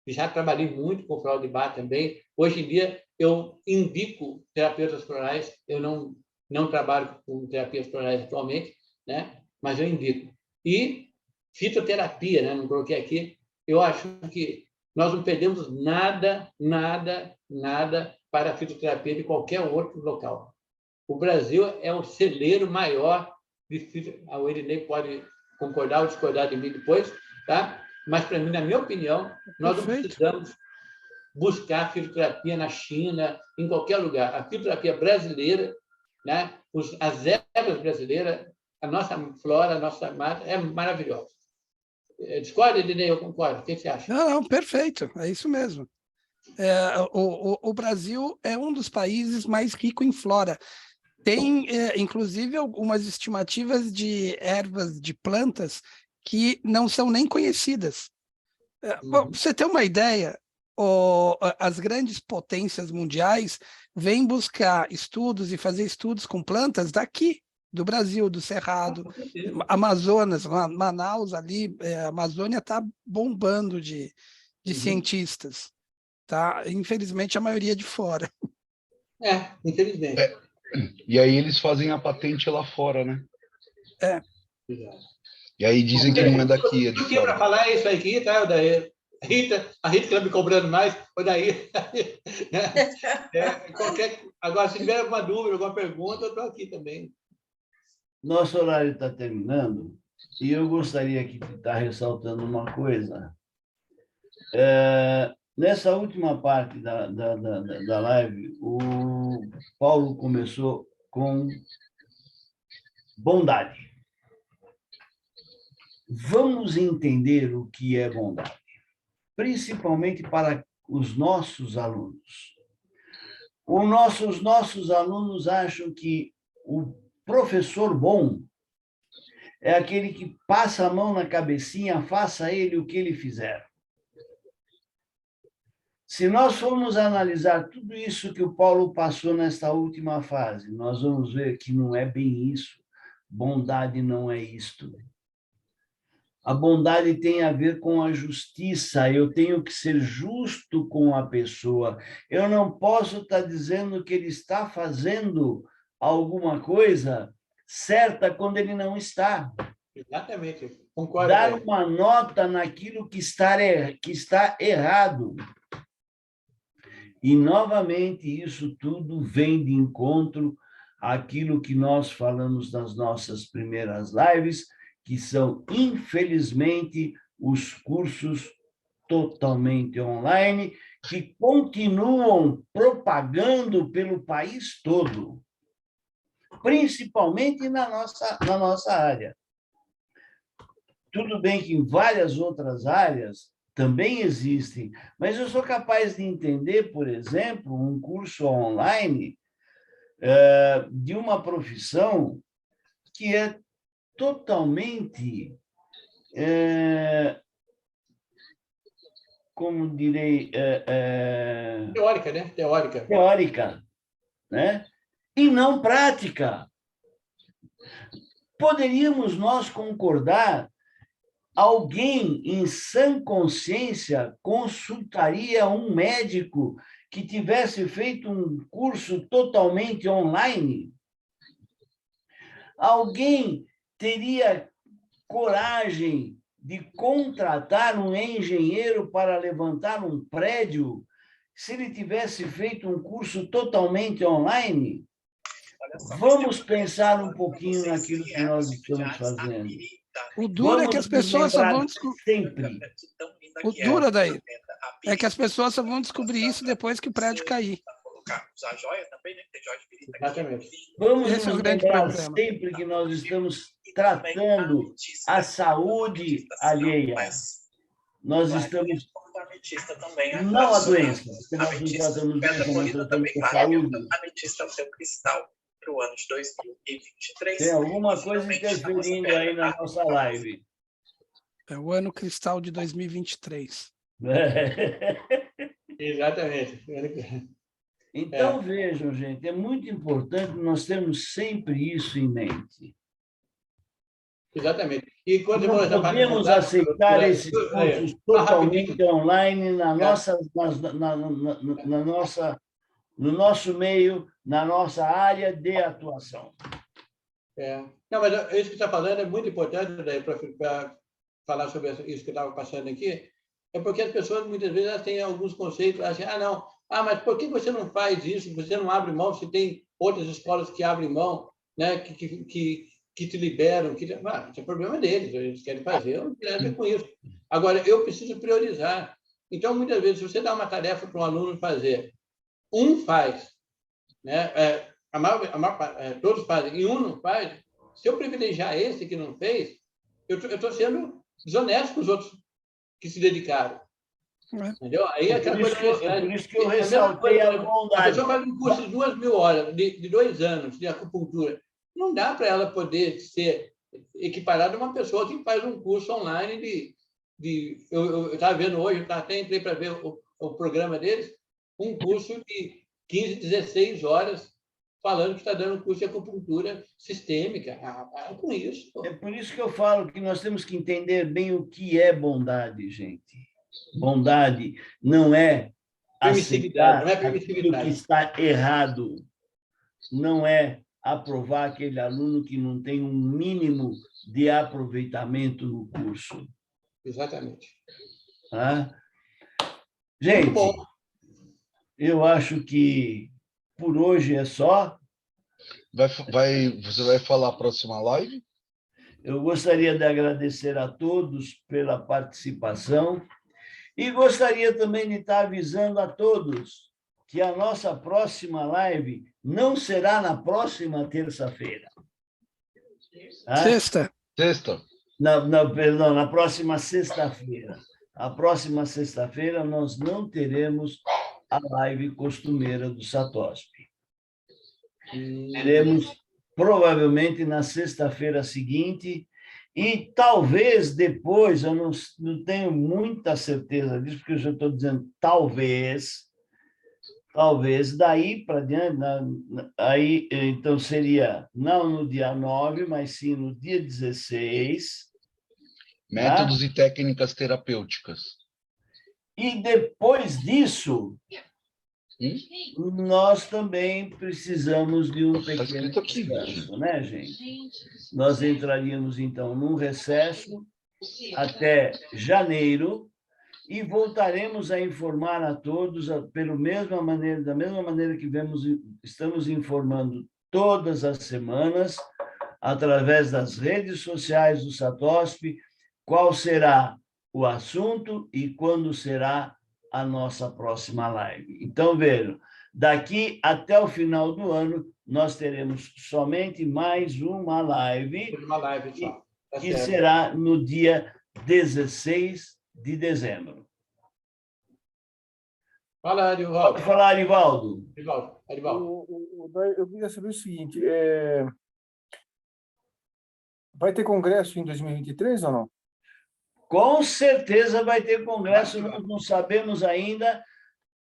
já trabalhei muito com floral de Bach também. Hoje em dia, eu indico terapeutas florais, eu não trabalho com terapias florais atualmente, né? Mas eu indico. E fitoterapia, né? Não coloquei aqui, eu acho que nós não perdemos nada para a fitoterapia de qualquer outro local. O Brasil é o celeiro maior de fitoterapia. O Irinei pode concordar ou discordar de mim depois, tá? Mas, para mim, na minha opinião, nós não precisamos buscar fitoterapia na China, em qualquer lugar. A fitoterapia brasileira, né? As ervas brasileiras, a nossa flora, a nossa mata é maravilhosa. Discorda, Ednei? Eu concordo. O que você acha? Não, perfeito, é isso mesmo. O Brasil é um dos países mais ricos em flora. Tem, inclusive, algumas estimativas de ervas, de plantas, que não são nem conhecidas. Bom, pra você ter uma ideia, as grandes potências mundiais vêm buscar estudos e fazer estudos com plantas daqui, do Brasil, do Cerrado, Amazonas, Manaus ali, a Amazônia está bombando de cientistas, tá? Infelizmente, a maioria de fora. Infelizmente. E aí eles fazem a patente lá fora, né? Exato. E aí dizem que não é daqui, é de O que é para fora. falar é isso aqui, tá? A Rita que está me cobrando mais, ou daí. Agora, se tiver alguma dúvida, alguma pergunta, eu estou aqui também. Nosso horário está terminando e eu gostaria aqui de estar ressaltando uma coisa. Nessa última parte da live, o Paulo começou com bondade. Vamos entender o que é bondade, principalmente para os nossos alunos. Os nossos alunos acham que o professor bom é aquele que passa a mão na cabecinha, faça ele o que ele fizer. Se nós formos analisar tudo isso que o Paulo passou nesta última fase, nós vamos ver que não é bem isso. Bondade não é isto. A bondade tem a ver com a justiça. Eu tenho que ser justo com a pessoa. Eu não posso estar dizendo que ele está fazendo alguma coisa certa quando ele não está. Exatamente. Concordo. Dar uma nota naquilo que está errado. E, novamente, isso tudo vem de encontro àquilo que nós falamos nas nossas primeiras lives, que são, infelizmente, os cursos totalmente online, que continuam propagando pelo país todo, principalmente na nossa área. Tudo bem que em várias outras áreas também existem, mas eu sou capaz de entender, por exemplo, um curso online de uma profissão que é totalmente, como direi, teórica, né? Teórica, né? E não prática. Poderíamos nós concordar? Alguém em sã consciência consultaria um médico que tivesse feito um curso totalmente online? Alguém teria coragem de contratar um engenheiro para levantar um prédio se ele tivesse feito um curso totalmente online? Vamos pensar um pouquinho naquilo que nós estamos fazendo. O duro é que as pessoas só vão descobrir. Sempre. O duro daí é que as pessoas só vão descobrir isso depois que o prédio cair. Usar joia também, né? Tem joia de pirita. Exatamente. Vamos Esse é o nos grande lembrar problema. sempre que nós estamos tratando a saúde alheia. Nós estamos... Não a doença, porque nós não tratamos doença, nós tratamos a saúde. Ametista é o seu cristal para o ano de 2023. Tem alguma coisa interferindo aí na nossa live. É o ano cristal de 2023. Exatamente. Então, vejam, gente, é muito importante nós termos sempre isso em mente. Não podemos aceitar esses cursos totalmente online no nosso meio, na nossa área de atuação. Não, mas isso que você está falando é muito importante para falar sobre isso que eu estava passando aqui, é porque as pessoas muitas vezes elas têm alguns conceitos, assim, mas por que você não faz isso? Você não abre mão? Se tem outras escolas que abrem mão, né, que te liberam, isso é problema deles, eles querem fazer, eu não tenho nada a ver com isso. Agora, eu preciso priorizar. Então, muitas vezes, se você dá uma tarefa para um aluno fazer, um faz, né, todos fazem, e um não faz, se eu privilegiar esse que não fez, eu estou sendo desonesto com os outros que se dedicaram. Entendeu? Aí aquela coisa por isso que eu a mesma ressaltei coisa, a A bondade. pessoa faz um curso de 2.000 horas, de 2 anos, de acupuntura. Não dá para ela poder ser equiparada a uma pessoa que faz um curso online eu estava vendo hoje, até entrei para ver o programa deles, um curso de 15, 16 horas, falando que está dando curso de acupuntura sistêmica. Para com isso. Pô. É por isso que eu falo que nós temos que entender bem o que é bondade, gente. Bondade não é Permissividade, aceitar não é aquilo que permissividade. está errado, não é aprovar aquele aluno que não tem um mínimo de aproveitamento no curso. Exatamente. Tá? Muito Gente, bom. eu acho que por hoje é só. Você vai falar a próxima live? Eu gostaria de agradecer a todos pela participação e gostaria também de estar avisando a todos que a nossa próxima live não será na próxima terça-feira. Tá? Sexta. Sexta. Perdão, na próxima sexta-feira. A próxima sexta-feira nós não teremos a live costumeira do Satosp. Teremos provavelmente na sexta-feira seguinte e talvez depois, eu não tenho muita certeza disso, porque eu já estou dizendo talvez daí para diante, aí então seria não no dia 9, mas sim no dia 16. Métodos e técnicas terapêuticas. E depois disso, nós também precisamos de um pequeno descanso, né, gente? Nós entraríamos, então, num recesso até janeiro e voltaremos a informar a todos da mesma maneira que estamos informando todas as semanas, através das redes sociais do Satosp, qual será o assunto e quando será a nossa próxima live. Então, vejam, daqui até o final do ano, nós teremos somente mais uma live, Só. que será no dia 16 de dezembro. Fala, Arivaldo. Pode falar, Arivaldo. Arivaldo. Eu queria saber o seguinte, vai ter congresso em 2023 ou não? Com certeza vai ter congresso, nós não sabemos ainda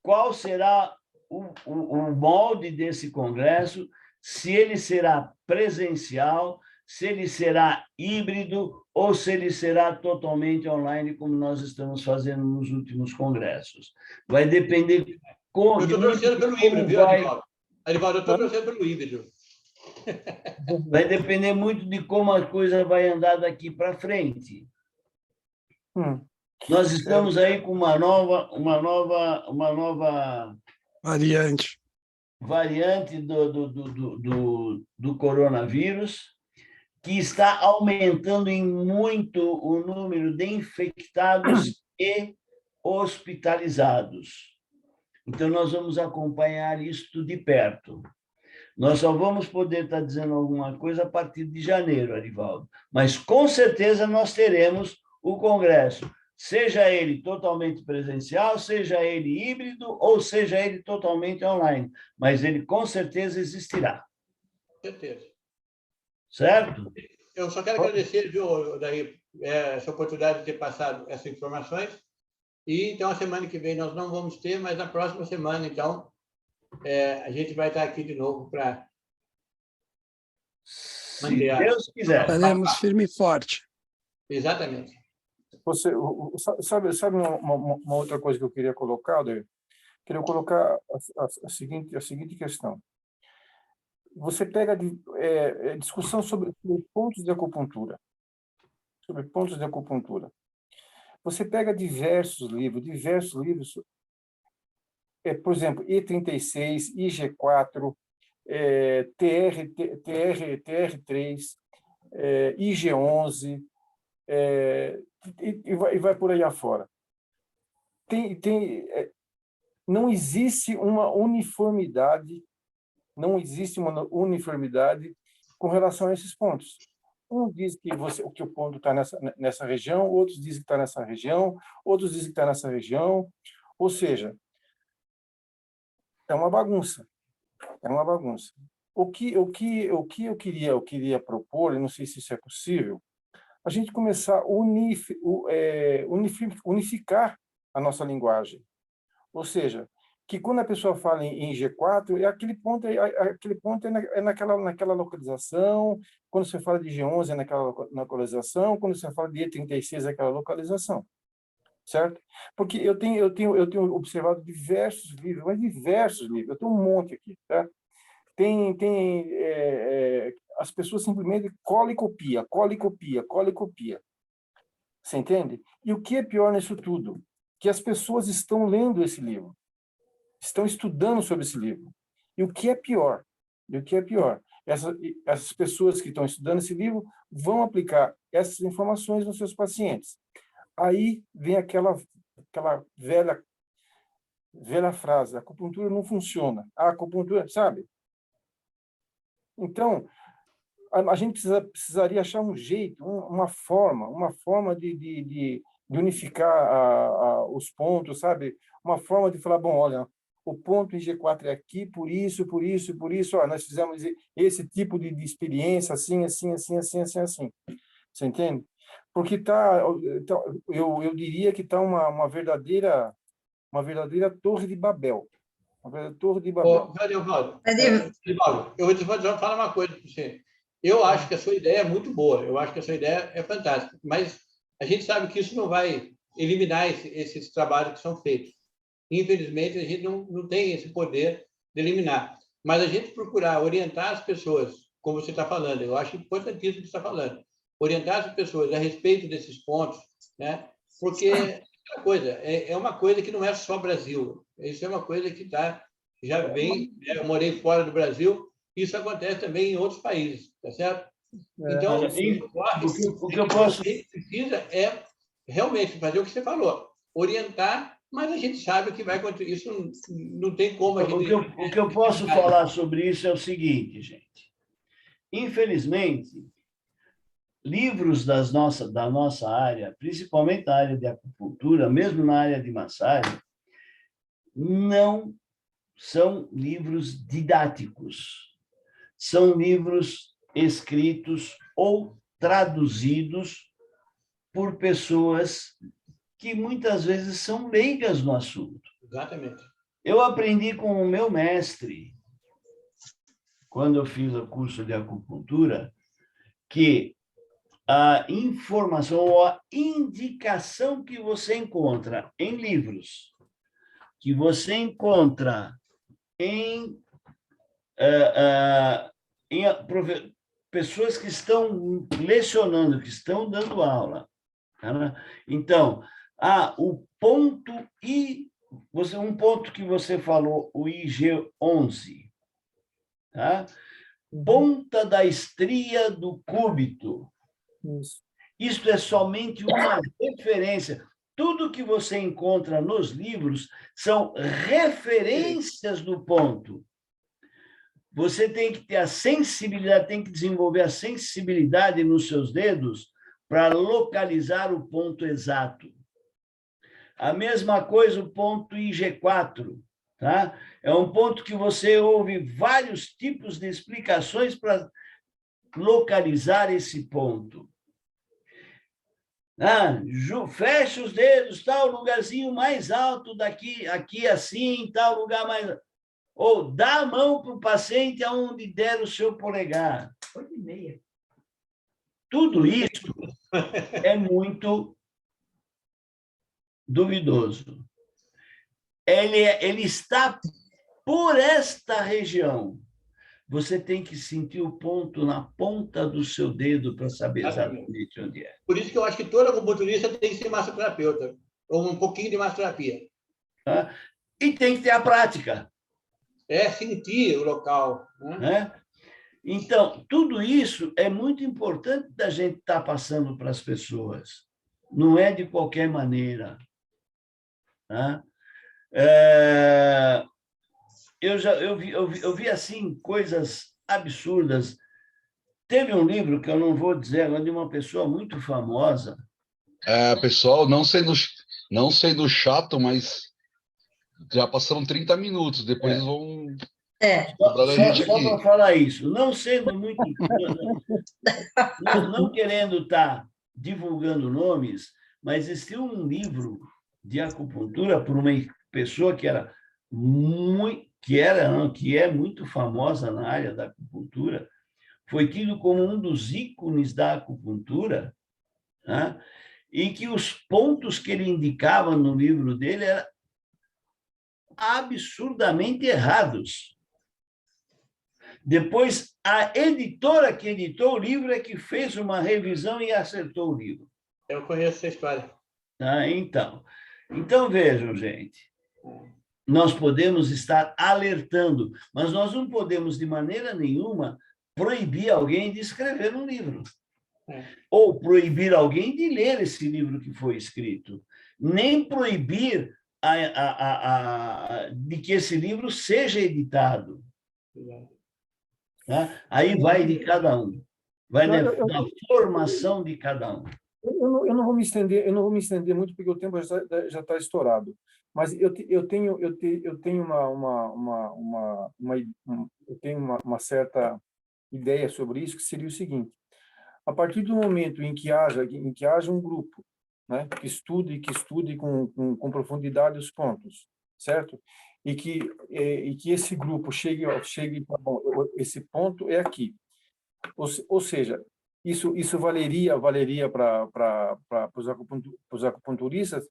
qual será o molde desse congresso, se ele será presencial, se ele será híbrido ou se ele será totalmente online, como nós estamos fazendo nos últimos congressos. Vai depender... Eu estou torcendo pelo híbrido, viu, Arivaldo? Arivaldo, eu estou torcendo pelo híbrido. Vai depender muito de como a coisa vai andar daqui para frente. Nós estamos aí com uma nova Variante do coronavírus, que está aumentando em muito o número de infectados e hospitalizados. Então, nós vamos acompanhar isto de perto. Nós só vamos poder estar dizendo alguma coisa a partir de janeiro, Arivaldo. Mas, com certeza, nós teremos o congresso, seja ele totalmente presencial, seja ele híbrido ou seja ele totalmente online. Mas ele, com certeza, existirá. Certeza. Certo? Eu só quero agradecer, viu, Daí, essa oportunidade de ter passado essas informações. E, então, a semana que vem nós não vamos ter, mas na próxima semana, então, a gente vai estar aqui de novo para manter a... Se Deus quiser. Estaremos firme e forte. Exatamente. Sabe uma outra coisa que eu queria colocar, Daí? Queria colocar a seguinte questão. Você pega discussão sobre pontos de acupuntura. Sobre pontos de acupuntura. Você pega diversos livros, por exemplo, I36, IG4, TR3, IG11, e vai por aí afora. Não existe uma uniformidade com relação a esses pontos. Um diz que o ponto está nessa região, outros dizem que está nessa região, outros dizem que está nessa região. Ou seja, é uma bagunça. É uma bagunça. O que eu queria propor, e não sei se isso é possível, a gente começar a unificar a nossa linguagem. Ou seja, que quando a pessoa fala em G4, aquele ponto é naquela localização, quando você fala de G11 é naquela localização, quando você fala de E36 é aquela localização, certo? Porque eu tenho observado diversos livros, mas diversos livros, eu tenho um monte aqui, tá? As pessoas simplesmente cola e copia, cola e copia, cola e copia. Você entende? E o que é pior nisso tudo? Que as pessoas estão lendo esse livro, estão estudando sobre esse livro. E o que é pior? Essas pessoas que estão estudando esse livro vão aplicar essas informações nos seus pacientes. Aí vem aquela velha frase: a acupuntura não funciona. A acupuntura, sabe? Então, a gente precisaria achar um jeito, uma forma de unificar os pontos, sabe? Uma forma de falar, bom, olha, o ponto em G4 é aqui, por isso, ó, nós fizemos esse tipo de experiência, assim. Você entende? Porque eu diria que está uma verdadeira torre de Babel. Uma verdadeira torre de Babel. Valeu, Mas, eu vou te falar uma coisa para você. Eu acho que a sua ideia é muito boa, eu acho que a sua ideia é fantástica, mas a gente sabe que isso não vai eliminar esses trabalhos que são feitos. Infelizmente, a gente não tem esse poder de eliminar. Mas a gente procurar orientar as pessoas, como você está falando, eu acho importantíssimo o que você está falando, orientar as pessoas a respeito desses pontos, né? Porque é uma coisa que não é só Brasil, isso é uma coisa que já vem, né? Eu morei fora do Brasil, isso acontece também em outros países, tá certo? Então, o que eu posso... a gente precisa realmente fazer o que você falou, orientar, mas a gente sabe que vai acontecer. Isso não tem como a gente... O que eu posso falar sobre isso é o seguinte, gente. Infelizmente, livros da nossa área, principalmente na área de acupuntura, mesmo na área de massagem, não são livros didáticos. São livros escritos ou traduzidos por pessoas que muitas vezes são leigas no assunto. Exatamente. Eu aprendi com o meu mestre, quando eu fiz o curso de acupuntura, que a informação ou a indicação que você encontra em livros, que você encontra em pessoas que estão lecionando, que estão dando aula. Tá? Então, o ponto um ponto que você falou, o IG11, tá? Ponta da estria do cúbito. Isso é somente uma referência. Tudo que você encontra nos livros são referências do ponto. Você tem que ter a sensibilidade, tem que desenvolver a sensibilidade nos seus dedos para localizar o ponto exato. A mesma coisa o ponto IG4, tá? É um ponto que você ouve vários tipos de explicações para localizar esse ponto. Fecha os dedos, tal lugarzinho mais alto daqui, aqui assim, tal lugar mais... Ou dá a mão para o paciente aonde der o seu polegar. 8h30. Tudo isso é muito duvidoso. Ele está por esta região. Você tem que sentir o ponto na ponta do seu dedo para saber exatamente onde é. Por isso que eu acho que todo acupunturista tem que ser massoterapeuta, ou um pouquinho de massoterapia. Tá? E tem que ter a prática. Sentir o local. Né? Então, tudo isso é muito importante da gente estar passando para as pessoas. Não é de qualquer maneira. Tá? Eu vi assim coisas absurdas. Teve um livro que eu não vou dizer agora, de uma pessoa muito famosa. Pessoal, não sendo chato, mas já passaram 30 minutos. Depois eles vão cobrar da gente Só aqui. para falar isso, não sendo muito. Não querendo estar divulgando nomes, mas existiu um livro de acupuntura por uma pessoa que era muito, que é muito famosa na área da acupuntura, foi tido como um dos ícones da acupuntura, né? E que os pontos que ele indicava no livro dele eram absurdamente errados. Depois, a editora que editou o livro é que fez uma revisão e acertou o livro. Eu conheço essa história. Tá? Então, vejam, gente, nós podemos estar alertando, mas nós não podemos, de maneira nenhuma, proibir alguém de escrever um livro. Ou proibir alguém de ler esse livro que foi escrito. Nem proibir de que esse livro seja editado. Tá? Aí vai de cada um. Vai da formação de cada um. Eu não vou me estender muito porque o tempo já está estourado. Mas eu tenho uma certa ideia sobre isso, que seria o seguinte: a partir do momento em que haja um grupo, né, que estude com profundidade os pontos, certo? E que esse grupo chegue para, bom, esse ponto é aqui. Ou seja, isso valeria para os acupunturistas,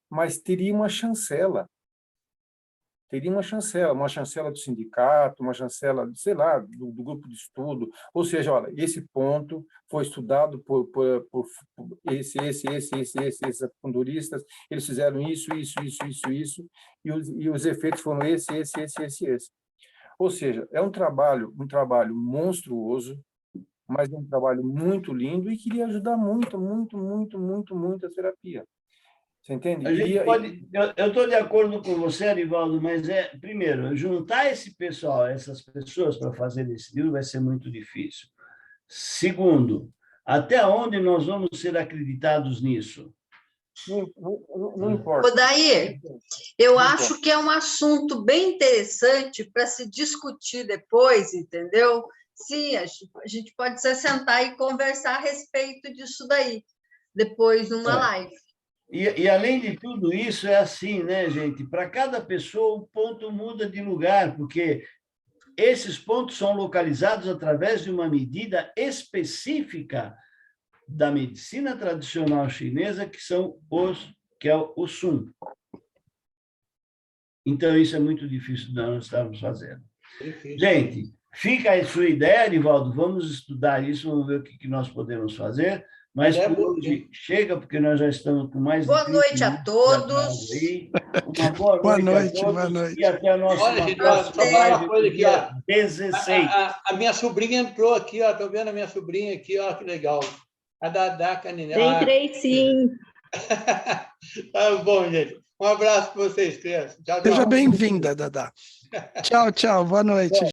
mas teria uma chancela. Uma chancela do sindicato, uma chancela, sei lá, do grupo de estudo. Ou seja, olha, esse ponto foi estudado por esses acupunturistas, eles fizeram isso, e os efeitos foram esse. Ou seja, é um trabalho monstruoso, mas é um trabalho muito lindo e queria ajudar muito a terapia. Você entende? Eu estou de acordo com você, Arivaldo, mas primeiro, juntar essas pessoas para fazer esse livro vai ser muito difícil. Segundo, até onde nós vamos ser acreditados nisso? Não importa. Odair, eu acho que é um assunto bem interessante para se discutir depois, entendeu? Sim, a gente pode se sentar e conversar a respeito disso daí, depois numa live. E, além de tudo isso, é assim, né, gente? Para cada pessoa, o ponto muda de lugar, porque esses pontos são localizados através de uma medida específica da medicina tradicional chinesa, que é o Sun. Então, isso é muito difícil de nós estarmos fazendo. Gente, fica a sua ideia, Arivaldo, vamos estudar isso, vamos ver o que nós podemos fazer. Mas por hoje chega, porque nós já estamos com mais de 30 Boa noite a todos. Uma boa noite a todos. Boa noite. E até a nossa próxima live, coisa aqui, ó. 16. A minha sobrinha entrou aqui, ó. Estou vendo a minha sobrinha aqui, ó, que legal. A Dadá Caninel. Entrei sim. Tá bom, gente. Um abraço para vocês, crianças. Tchau, tchau. Seja bem-vinda, Dadá. Tchau, boa noite.